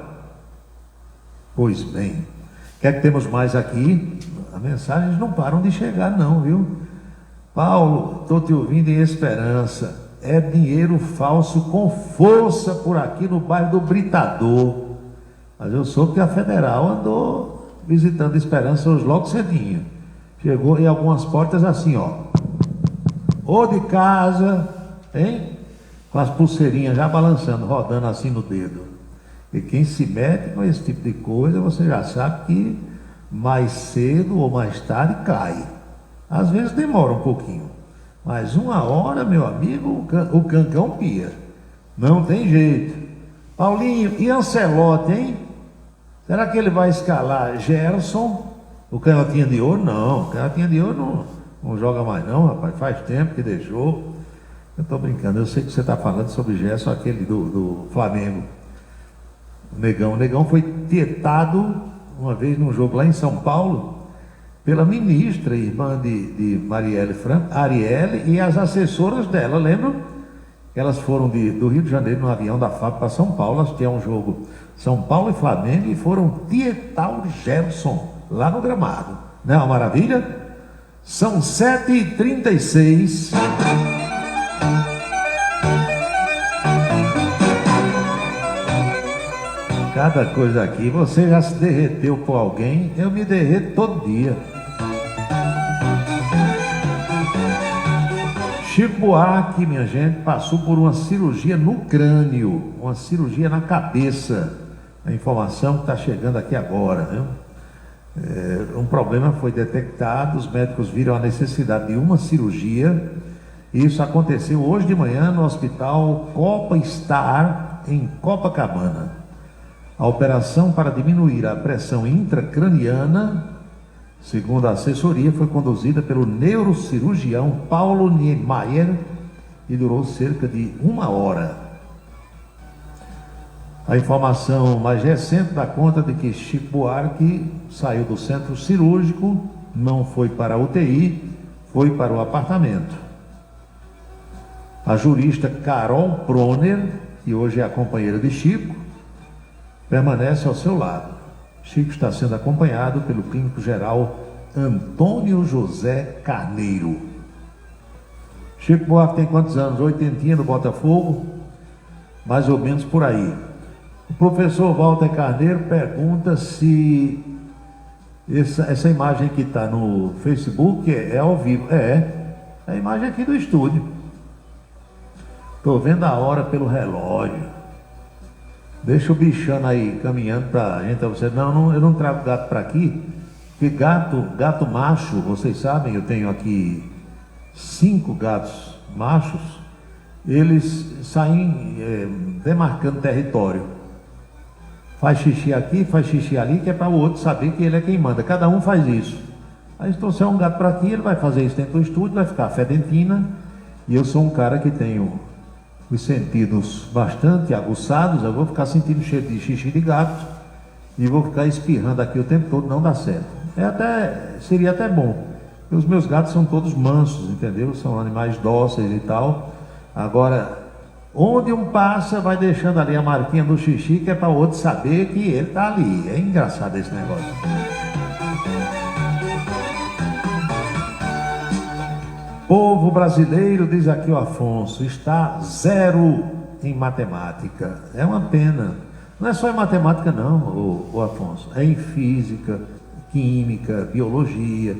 Pois bem. O que é que temos mais aqui? As mensagens não param de chegar não, viu? Paulo, estou te ouvindo em esperança. É dinheiro falso com força por aqui no bairro do Britador. Mas eu soube que a Federal andou visitando Esperança hoje logo cedinho. Chegou em algumas portas assim, ó. Ou de casa, hein? Com as pulseirinhas já balançando, rodando assim no dedo. E quem se mete com esse tipo de coisa, você já sabe que mais cedo ou mais tarde cai. Às vezes demora um pouquinho. Mas uma hora, meu amigo, o cancão pia. Não tem jeito. Paulinho, e Ancelotti, hein? Será que ele vai escalar Gerson? O Canhotinha de Ouro? Não, o Canhotinha de Ouro não joga mais não, rapaz. Faz tempo que deixou. Eu estou brincando, eu sei que você está falando sobre Gerson, aquele do Flamengo. O Negão foi tietado uma vez num jogo lá em São Paulo pela ministra, irmã de Marielle Franco, Arielle, e as assessoras dela, lembram? Elas foram do Rio de Janeiro no avião da FAP para São Paulo, assistir um jogo São Paulo e Flamengo, e foram tietar o Gerson lá no gramado. Não é uma maravilha? São 7h36. Cada coisa aqui, você já se derreteu por alguém, eu me derreto todo dia. Chico Buarque, minha gente, passou por uma cirurgia no crânio, uma cirurgia na cabeça. A informação que está chegando aqui agora, viu? Um problema foi detectado, os médicos viram a necessidade de uma cirurgia. Isso aconteceu hoje de manhã no hospital Copa Star, em Copacabana. A operação para diminuir a pressão intracraniana, segundo a assessoria, foi conduzida pelo neurocirurgião Paulo Niemeyer e durou cerca de 1 hora. A informação mais recente dá conta de que Chico Buarque saiu do centro cirúrgico, não foi para a UTI, foi para o apartamento. A jurista Carol Proner, que hoje é a companheira de Chico, permanece ao seu lado. Chico está sendo acompanhado pelo clínico geral Antônio José Carneiro. Chico Buarque tem quantos anos? 80 no Botafogo? Mais ou menos por aí. O professor Walter Carneiro pergunta se essa imagem que está no Facebook é ao vivo. É a imagem aqui do estúdio. Estou vendo a hora pelo relógio. Deixa o bichano aí caminhando para a gente. Você, não, eu não trago gato para aqui, porque gato macho, vocês sabem, eu tenho aqui 5 gatos machos, eles saem demarcando território. Faz xixi aqui, faz xixi ali, que é para o outro saber que ele é quem manda. Cada um faz isso. Aí se trouxer um gato para aqui, ele vai fazer isso dentro do estúdio, vai ficar fedentina, e eu sou um cara que tenho os sentidos bastante aguçados, eu vou ficar sentindo cheiro de xixi de gato e vou ficar espirrando aqui o tempo todo, não dá certo. Seria até bom. Os meus gatos são todos mansos, entendeu? São animais dóceis e tal. Agora, onde um passa, vai deixando ali a marquinha do xixi, que é para o outro saber que ele está ali. É engraçado esse negócio. Povo brasileiro, diz aqui o Afonso, está 0 em matemática. É uma pena. Não é só em matemática não, o Afonso. É em física, química, biologia.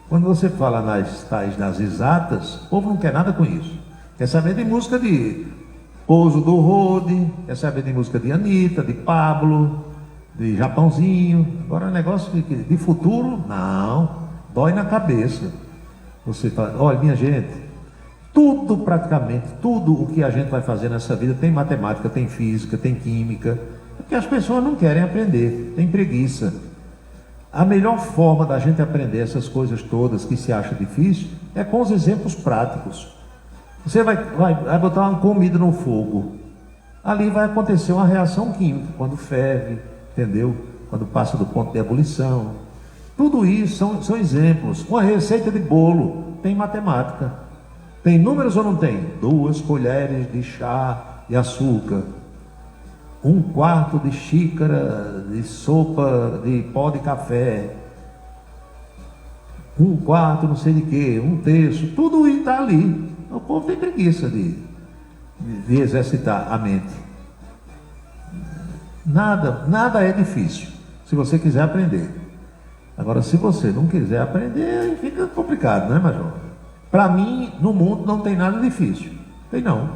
Quando você fala nas exatas, o povo não quer nada com isso. Quer saber de música de Pouso do Rode, quer saber de música de Anitta, de Pablo, de Japãozinho. Agora negócio de futuro, não. Dói na cabeça. Você fala, olha minha gente, praticamente tudo o que a gente vai fazer nessa vida tem matemática, tem física, tem química, porque as pessoas não querem aprender, tem preguiça. A melhor forma da gente aprender essas coisas todas que se acha difícil é com os exemplos práticos. Você vai botar uma comida no fogo, ali vai acontecer uma reação química, quando ferve, entendeu? Quando passa do ponto de ebulição. Tudo isso são exemplos. Uma receita de bolo tem matemática. Tem números ou não tem? 2 colheres de chá de açúcar, 1/4 de xícara de sopa de pó de café, 1/4 não sei de quê, 1/3. Tudo isso está ali. O povo tem preguiça de exercitar a mente. Nada é difícil se você quiser aprender. Agora, se você não quiser aprender, aí fica complicado, né, Major? Para mim, no mundo não tem nada difícil. Tem não.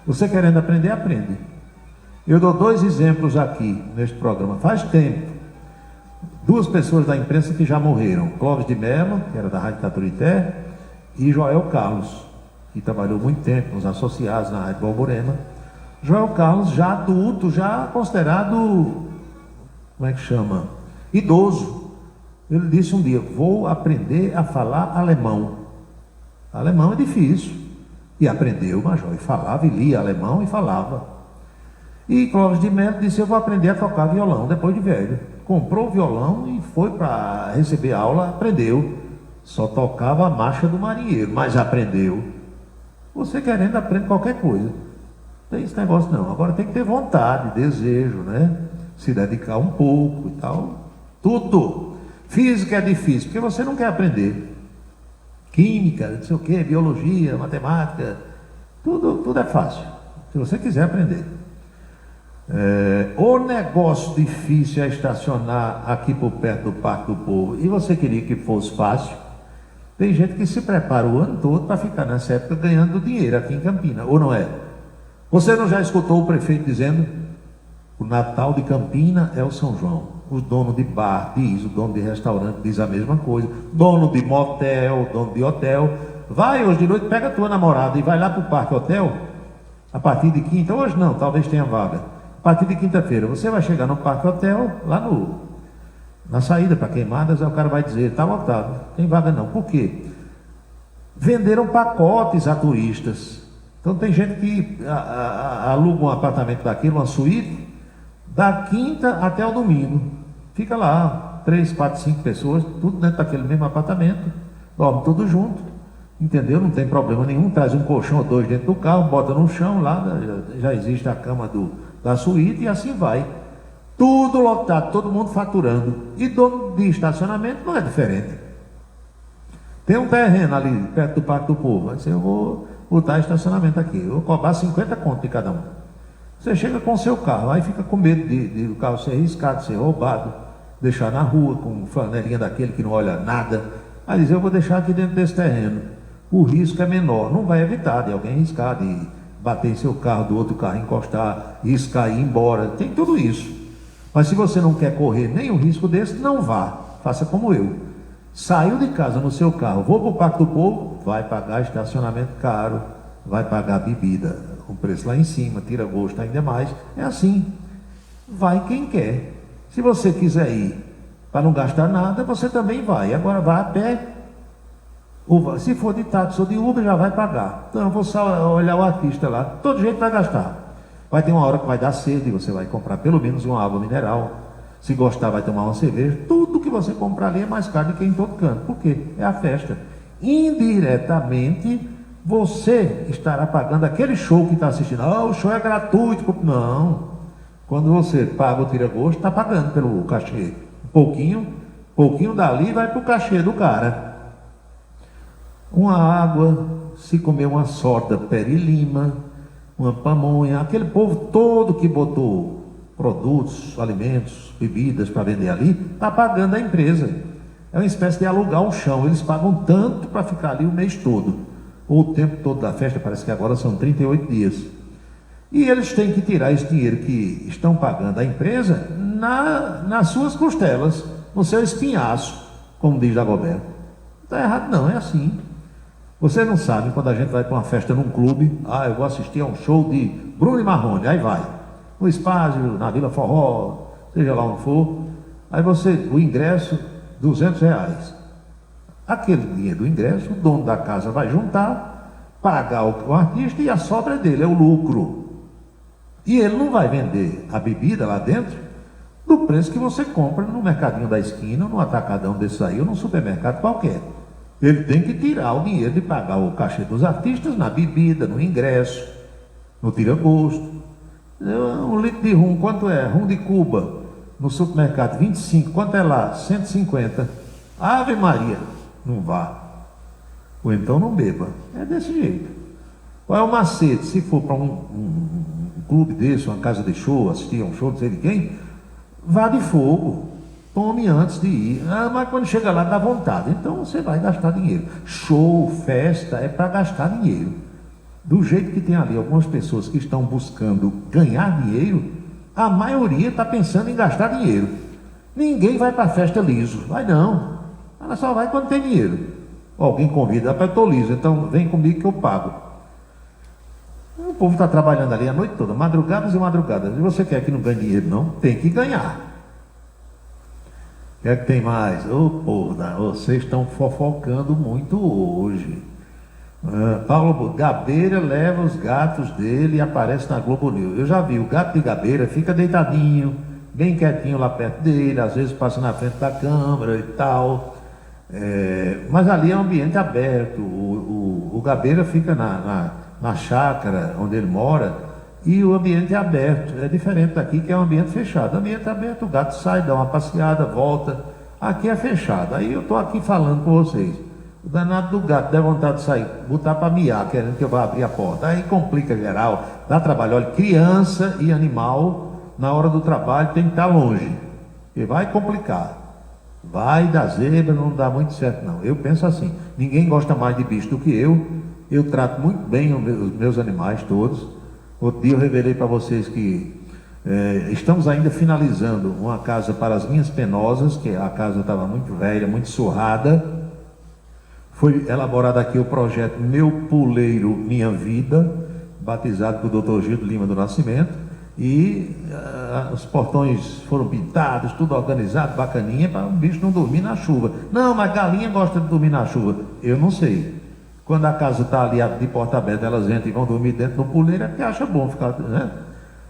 Você querendo aprender, aprende. Eu dou 2 exemplos aqui neste programa. Faz tempo. 2 pessoas da imprensa que já morreram. Clóvis de Mello, que era da Rádio Caturité, e Joel Carlos, que trabalhou muito tempo nos associados na Rádio Borborema. Joel Carlos, já adulto, já considerado, como é que chama? Idoso. Ele disse um dia, vou aprender a falar alemão. Alemão é difícil. E aprendeu, Major, e falava, e lia alemão e falava. E Clóvis de Mello disse, eu vou aprender a tocar violão depois de velho. Comprou o violão e foi para receber aula, aprendeu. Só tocava a marcha do marinheiro, mas aprendeu. Você querendo aprende qualquer coisa. Não tem esse negócio não. Agora tem que ter vontade, desejo, né? Se dedicar um pouco e tal. Tudo. Física é difícil, porque você não quer aprender. Química, não sei o quê, biologia, matemática, tudo é fácil, se você quiser aprender. O negócio difícil é estacionar aqui por perto do Parque do Povo, e você queria que fosse fácil. Tem gente que se prepara o ano todo para ficar nessa época ganhando dinheiro aqui em Campina, ou não é? Você não já escutou o prefeito dizendo: o Natal de Campina é o São João? O dono de bar diz, o dono de restaurante diz a mesma coisa, dono de motel, dono de hotel. Vai hoje de noite, pega a tua namorada e vai lá para o Parque Hotel, a partir de quinta, hoje não, talvez tenha vaga. A partir de quinta-feira, você vai chegar no Parque Hotel, lá na saída para Queimadas, aí o cara vai dizer: está lotado, tem vaga não. Por quê? Venderam pacotes a turistas. Então tem gente que aluga um apartamento daquilo, uma suíte, da quinta até o domingo. Fica lá, 3, 4, 5 pessoas, tudo dentro daquele mesmo apartamento, dorme tudo junto, entendeu? Não tem problema nenhum, traz um colchão ou 2 dentro do carro, bota no chão, lá já existe a cama da suíte e assim vai. Tudo lotado, todo mundo faturando. E dono de estacionamento não é diferente. Tem um terreno ali perto do Parque do Povo, mas eu vou botar estacionamento aqui, eu vou cobrar 50 conto de cada um. Você chega com o seu carro, aí fica com medo de o carro ser arriscado, ser roubado, deixar na rua com flanelinha daquele que não olha nada. Aí diz: eu vou deixar aqui dentro desse terreno. O risco é menor, não vai evitar de alguém riscar, de bater em seu carro, do outro carro encostar, riscar e ir embora. Tem tudo isso. Mas se você não quer correr nenhum risco desse, não vá. Faça como eu. Saiu de casa no seu carro, vou para o Parque do Povo, vai pagar estacionamento caro, vai pagar bebida, com preço lá em cima, tira gosto ainda mais. É assim. Vai quem quer. Se você quiser ir para não gastar nada, você também vai. Agora vai a pé. Ou se for de táxi ou de Uber, já vai pagar. Então eu vou só olhar o artista lá. Todo jeito vai gastar. Vai ter uma hora que vai dar sede, você vai comprar pelo menos uma água mineral. Se gostar, vai tomar uma cerveja. Tudo que você comprar ali é mais caro do que em todo canto. Por quê? É a festa. Indiretamente, você estará pagando aquele show que está assistindo. Ah, o show é gratuito. Não. Quando você paga o tira-gosto, está pagando pelo cachê. Um pouquinho dali vai para o cachê do cara. Uma água, se comer uma sorda Peri-Lima, uma pamonha, aquele povo todo que botou produtos, alimentos, bebidas para vender ali, está pagando a empresa. É uma espécie de alugar um chão. Eles pagam tanto para ficar ali o mês todo, ou o tempo todo da festa. Parece que agora são 38 dias. E eles têm que tirar esse dinheiro que estão pagando à empresa nas suas costelas, no seu espinhaço, como diz Dagoberto. Não está errado não, é assim. Você não sabe, quando a gente vai para uma festa num clube, eu vou assistir a um show de Bruno e Marrone, aí vai. No Espaço, na Vila Forró, seja lá onde for, aí o ingresso, R$200. Aquele dinheiro do ingresso, o dono da casa vai juntar, pagar o artista e a sobra dele, é o lucro. E ele não vai vender a bebida lá dentro do preço que você compra no mercadinho da esquina, no atacadão desse aí, ou num supermercado qualquer. Ele tem que tirar o dinheiro de pagar o cachê dos artistas na bebida, no ingresso, no tira-gosto. Um litro de rum, quanto é? Rum de Cuba, no supermercado, 25, quanto é lá? 150. Ave Maria, não vá. Ou então não beba. É desse jeito. Qual é o macete? Se for para um clube desse, uma casa de show, assistir a um show, não sei de quem, vá de fogo. Tome antes de ir. Mas quando chega lá dá vontade. Então você vai gastar dinheiro. Show, festa, é para gastar dinheiro. Do jeito que tem ali algumas pessoas que estão buscando ganhar dinheiro, a maioria está pensando em gastar dinheiro. Ninguém vai para a festa liso. Vai não. Ela só vai quando tem dinheiro. Alguém convida, eu estou liso, então vem comigo que eu pago. O povo está trabalhando ali a noite toda, madrugadas e madrugadas. E você quer que não ganhe dinheiro, não? Tem que ganhar. O que é que tem mais? Ô povo, vocês estão fofocando muito hoje. Paulo Gabeira leva os gatos dele e aparece na Globo News. Eu já vi, o gato de Gabeira fica deitadinho, bem quietinho lá perto dele, às vezes passa na frente da câmera e tal. Mas ali é um ambiente aberto. O Gabeira fica na chácara onde ele mora, e o ambiente é aberto. É diferente daqui, que é um ambiente fechado. O ambiente é aberto, o gato sai, dá uma passeada, volta. Aqui é fechado. Aí eu estou aqui falando com vocês. O danado do gato dá vontade de sair, botar para miar, querendo que eu vá abrir a porta. Aí complica geral, dá trabalho. Olha, criança e animal, na hora do trabalho, tem que estar longe. E vai complicar. Vai dar zebra, não dá muito certo não. Eu penso assim, ninguém gosta mais de bicho do que eu. Eu trato muito bem os meus animais todos. Outro dia eu revelei para vocês que estamos ainda finalizando uma casa para as minhas penosas, que a casa estava muito velha, muito surrada. Foi elaborado aqui o projeto Meu Puleiro Minha Vida, batizado por Dr. Gildo Lima do Nascimento. E os portões foram pintados, tudo organizado, bacaninha, para o bicho não dormir na chuva. Não, mas galinha gosta de dormir na chuva. Eu não sei. Quando a casa está ali de porta aberta, elas entram e vão dormir dentro do puleiro, é porque acha bom ficar, né?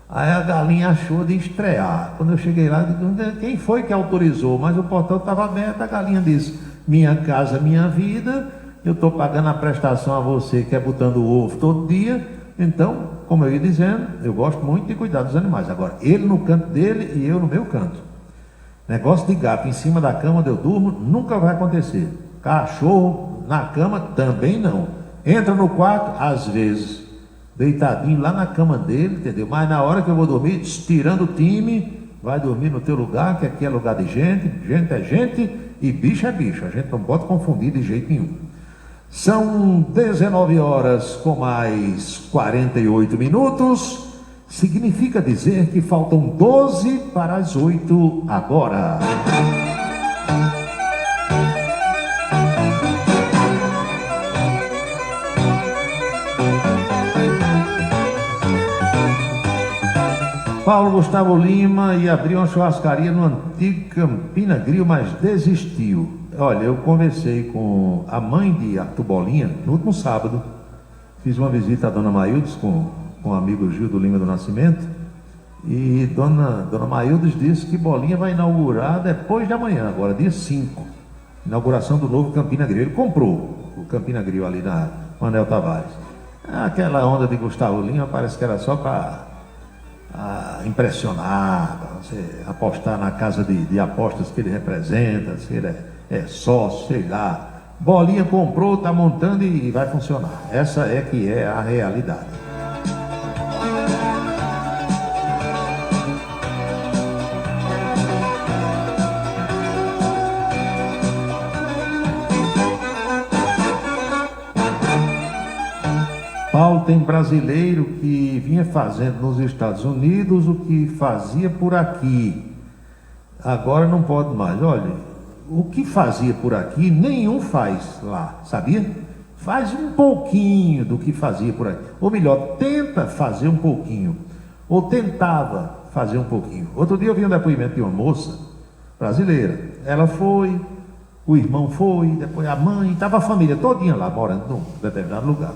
Aí a galinha achou de estrear. Quando eu cheguei lá, eu disse, quem foi que autorizou? Mas o portão estava aberto, a galinha disse, minha casa, minha vida, eu estou pagando a prestação a você que é botando o ovo todo dia. Então, como eu ia dizendo, eu gosto muito de cuidar dos animais. Agora, ele no canto dele e eu no meu canto. Negócio de gato em cima da cama onde eu durmo, nunca vai acontecer. Cachorro na cama, também não. Entra no quarto, às vezes, deitadinho lá na cama dele, entendeu? Mas na hora que eu vou dormir, tirando o time, vai dormir no teu lugar, que aqui é lugar de gente, gente é gente e bicho é bicho. A gente não pode confundir de jeito nenhum. São 19 horas com mais 48 minutos. Significa dizer que faltam 12 para as 8 agora. Paulo Gustavo Lima ia abrir uma churrascaria no antigo Campina Grill, mas desistiu. Olha, eu conversei com a mãe de Arthur Bolinha no último sábado. Fiz uma visita a Dona Maildes com o amigo Gildo Lima do Nascimento. E Dona Maildes disse que Bolinha vai inaugurar depois de amanhã, agora dia 5. Inauguração do novo Campina Grill. Ele comprou o Campina Grill ali na Manel Tavares. Aquela onda de Gustavo Lima parece que era só para impressionar, para você apostar na casa de apostas que ele representa, se ele é sócio, sei lá. Bolinha comprou, está montando e vai funcionar. Essa é que é a realidade. Paulo, tem brasileiro que vinha fazendo nos Estados Unidos o que fazia por aqui. Agora não pode mais. Olha, o que fazia por aqui, nenhum faz lá, sabia? Faz um pouquinho do que fazia por aqui. Ou melhor, tenta fazer um pouquinho. Ou tentava fazer um pouquinho. Outro dia eu vi um depoimento de uma moça brasileira. Ela foi, o irmão foi, depois a mãe, estava a família todinha lá, morando num determinado lugar.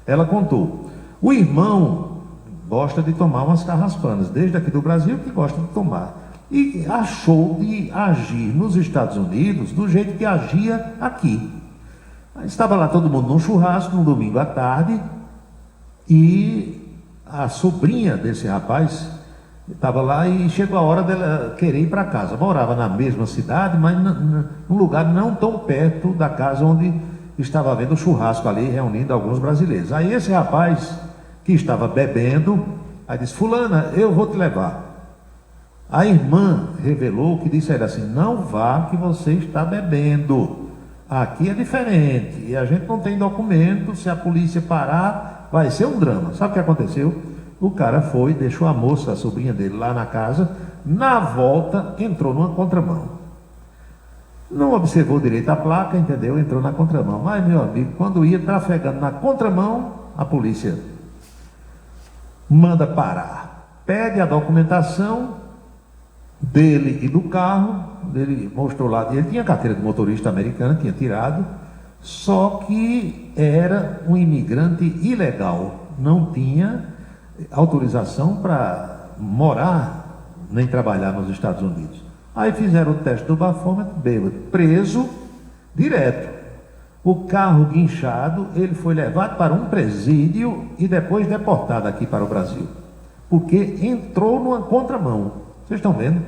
Ela contou, o irmão gosta de tomar umas carraspanas, desde aqui do Brasil que gosta de tomar. E achou de agir nos Estados Unidos do jeito que agia aqui. Estava lá todo mundo num churrasco, num domingo à tarde, e a sobrinha desse rapaz estava lá e chegou a hora dela querer ir para casa. Morava na mesma cidade, mas num lugar não tão perto da casa onde estava havendo churrasco ali, reunindo alguns brasileiros. Aí esse rapaz que estava bebendo, aí disse, fulana, eu vou te levar. A irmã revelou que disse a ele assim, não vá que você está bebendo. Aqui é diferente, e a gente não tem documento, se a polícia parar, vai ser um drama. Sabe o que aconteceu? O cara foi, deixou a moça, a sobrinha dele, lá na casa, na volta entrou numa contramão. Não observou direito a placa, entendeu? Entrou na contramão. Mas, meu amigo, quando ia trafegando na contramão, a polícia manda parar. Pede a documentação dele e do carro. Ele mostrou lá, ele tinha carteira de motorista americana, tinha tirado, só que era um imigrante ilegal. Não tinha autorização para morar nem trabalhar nos Estados Unidos. Aí fizeram o teste do bafômetro, bêbado, preso direto. O carro guinchado, ele foi levado para um presídio e depois deportado aqui para o Brasil. Porque entrou numa contramão. Vocês estão vendo?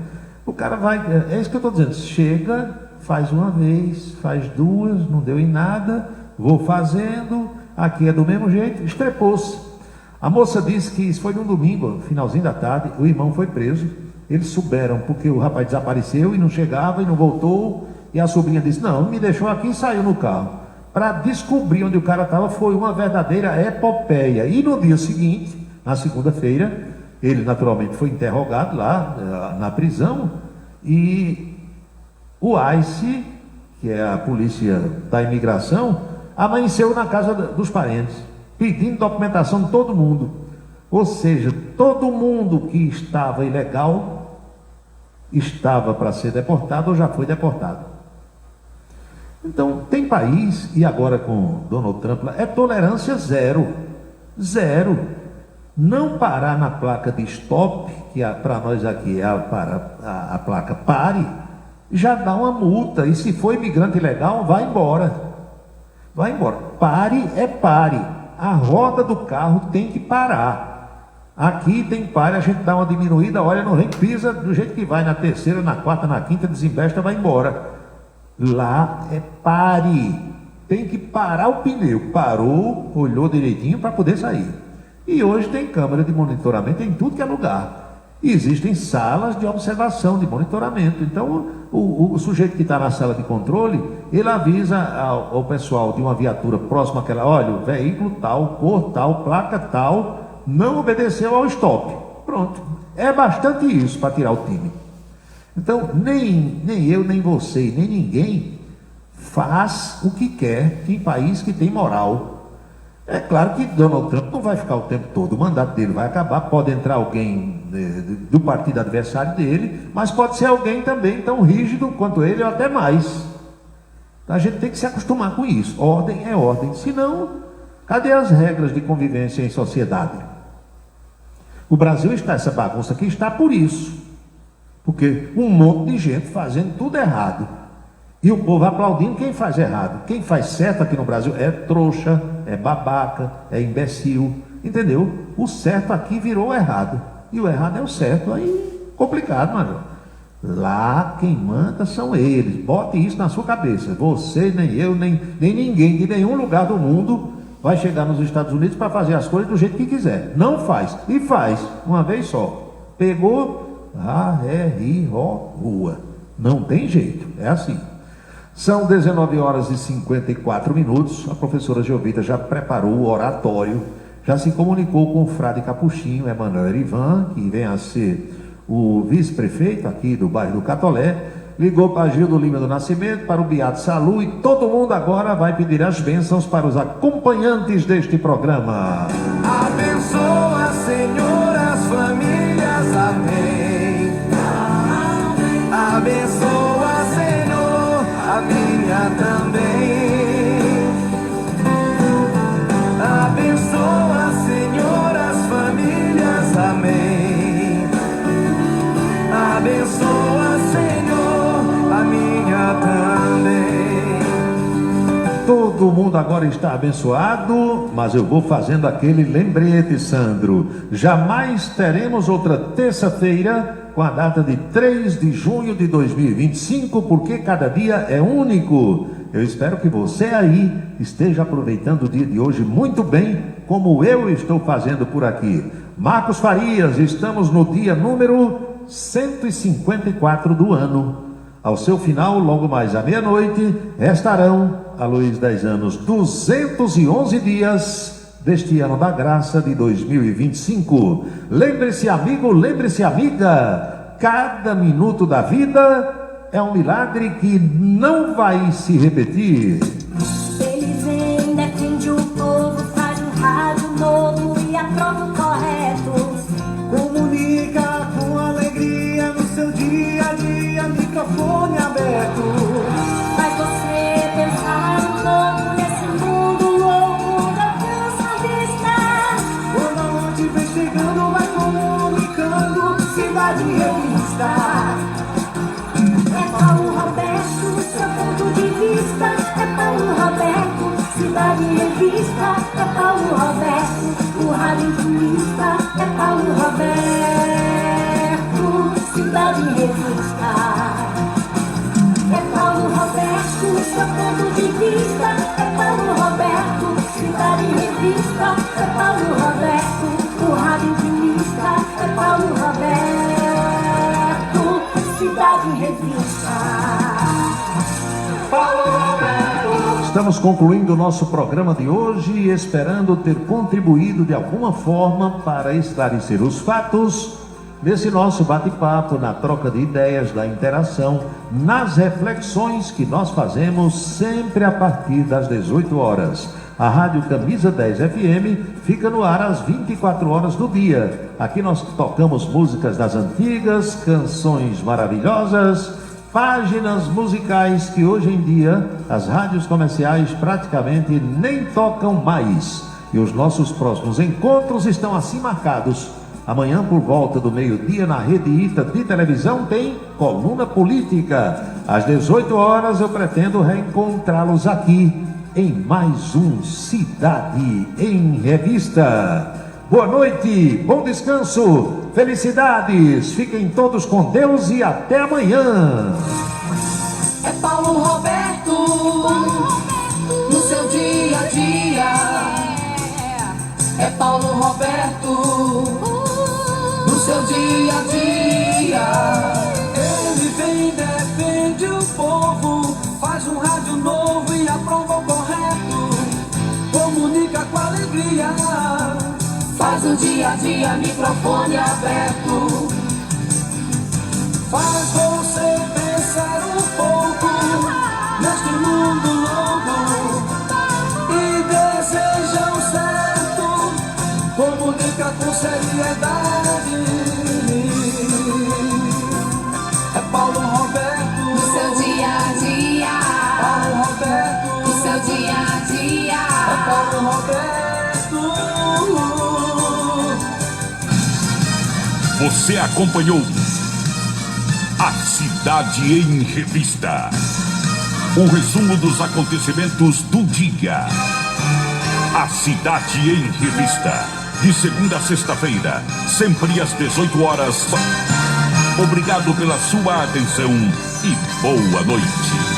O cara vai, é isso que eu estou dizendo, chega, faz uma vez, faz duas, não deu em nada, vou fazendo, aqui é do mesmo jeito, estrepou-se. A moça disse que isso foi num domingo, finalzinho da tarde, o irmão foi preso, eles souberam porque o rapaz desapareceu e não chegava e não voltou, e a sobrinha disse, não, me deixou aqui e saiu no carro. Para descobrir onde o cara estava foi uma verdadeira epopeia. E no dia seguinte, na segunda-feira, ele naturalmente foi interrogado lá na prisão e o ICE, que é a polícia da imigração, amanheceu na casa dos parentes, pedindo documentação de todo mundo. Ou seja, todo mundo que estava ilegal estava para ser deportado ou já foi deportado. Então, tem país, e agora com Donald Trump, é tolerância zero. Zero. Não parar na placa de stop, que para nós aqui é a placa pare, já dá uma multa. E se for imigrante ilegal, vai embora. Vai embora. Pare é pare. A roda do carro tem que parar. Aqui tem pare, a gente dá uma diminuída, olha no rei, pisa do jeito que vai, na terceira, na quarta, na quinta, desembesta, vai embora. Lá é pare. Tem que parar o pneu. Parou, olhou direitinho para poder sair. E hoje tem câmera de monitoramento em tudo que é lugar. E existem salas de observação, de monitoramento. Então, o sujeito que está na sala de controle, ele avisa ao pessoal de uma viatura próxima àquela, olha, o veículo tal, cor tal, placa tal, não obedeceu ao stop. Pronto. É bastante isso para tirar o time. Então, nem eu, nem você, nem ninguém faz o que quer em país que tem moral. É claro que Donald Trump não vai ficar o tempo todo, o mandato dele vai acabar, pode entrar alguém do partido adversário dele, mas pode ser alguém também tão rígido quanto ele ou até mais. A gente tem que se acostumar com isso. Ordem é ordem, senão, cadê as regras de convivência em sociedade? O Brasil está, essa bagunça aqui está por isso. Porque um monte de gente fazendo tudo errado. E o povo aplaudindo quem faz errado. Quem faz certo aqui no Brasil é trouxa, é babaca, é imbecil. Entendeu? O certo aqui virou errado. E o errado é o certo. Aí, complicado, Major. Lá quem manda são eles. Bote isso na sua cabeça. Você, nem eu, nem ninguém de nenhum lugar do mundo vai chegar nos Estados Unidos para fazer as coisas do jeito que quiser. Não faz. E faz. Uma vez só. Pegou... rua. Não tem jeito, é assim. São 19 horas e 54 minutos. A professora Jovita já preparou o oratório, já se comunicou com o frade capuchinho Emanuel Erivan, que vem a ser o vice-prefeito aqui do bairro do Catolé, ligou para Gildo Lima do Nascimento, para o Beato Salu, e todo mundo agora vai pedir as bênçãos para os acompanhantes deste programa. Abençoa, Senhor, as famílias, amém. Abençoa, Senhor, a minha também. Abençoa, Senhor, as famílias, amém. Abençoa, Senhor, a minha também. Todo mundo agora está abençoado, mas eu vou fazendo aquele lembrete, Sandro. Jamais teremos outra terça-feira com a data de 3 de junho de 2025, porque cada dia é único. Eu espero que você aí esteja aproveitando o dia de hoje muito bem, como eu estou fazendo por aqui. Marcos Farias, estamos no dia número 154 do ano. Ao seu final, logo mais à meia-noite, restarão, à luz das anos, 211 dias deste ano da graça de 2025. Lembre-se, amigo, lembre-se, amiga, cada minuto da vida é um milagre que não vai se repetir. Ele vem, defende o povo, faz um rádio novo e aprova o correto. Comunica com alegria no seu dia a dia, microfone aberto. Faz você pensar um pouco nesse mundo louco da cansadista. Quando a noite vem chegando, vai comunicando, Cidade Revista. É Paulo Roberto, seu ponto de vista. É Paulo Cidade em Revista é Paulo Roberto. O rádio intimista é Paulo Roberto. Cidade em Revista é Paulo Roberto. Seu ponto de vista é Paulo Roberto. Cidade em Revista é Paulo Roberto. O rádio intimista é Paulo Roberto. Cidade em Revista. Paulo Roberto. Estamos concluindo o nosso programa de hoje, esperando ter contribuído de alguma forma para esclarecer os fatos nesse nosso bate-papo, na troca de ideias, da interação, nas reflexões que nós fazemos sempre a partir das 18 horas. A Rádio Camisa 10 FM fica no ar às 24 horas do dia. Aqui nós tocamos músicas das antigas, canções maravilhosas, páginas musicais que hoje em dia as rádios comerciais praticamente nem tocam mais. E os nossos próximos encontros estão assim marcados. Amanhã, por volta do meio-dia, na Rede Ita de televisão, tem Coluna Política. Às 18 horas eu pretendo reencontrá-los aqui em mais um Cidade em Revista. Boa noite, bom descanso, felicidades, fiquem todos com Deus e até amanhã. É Paulo Roberto, no seu dia a dia. É Paulo Roberto, no seu dia a dia. Ele vem, defende o povo, faz um rádio novo e aprova o correto. Comunica com alegria, faz o dia a dia, microfone aberto. Faz você pensar um pouco neste mundo louco e deseja o certo. Comunica com seriedade. É Paulo Roberto, no seu dia a dia. Paulo Roberto, no seu dia a dia. É Paulo Roberto. Você acompanhou A Cidade em Revista. Um resumo dos acontecimentos do dia. A Cidade em Revista. De segunda a sexta-feira, sempre às 18 horas. Obrigado pela sua atenção e boa noite.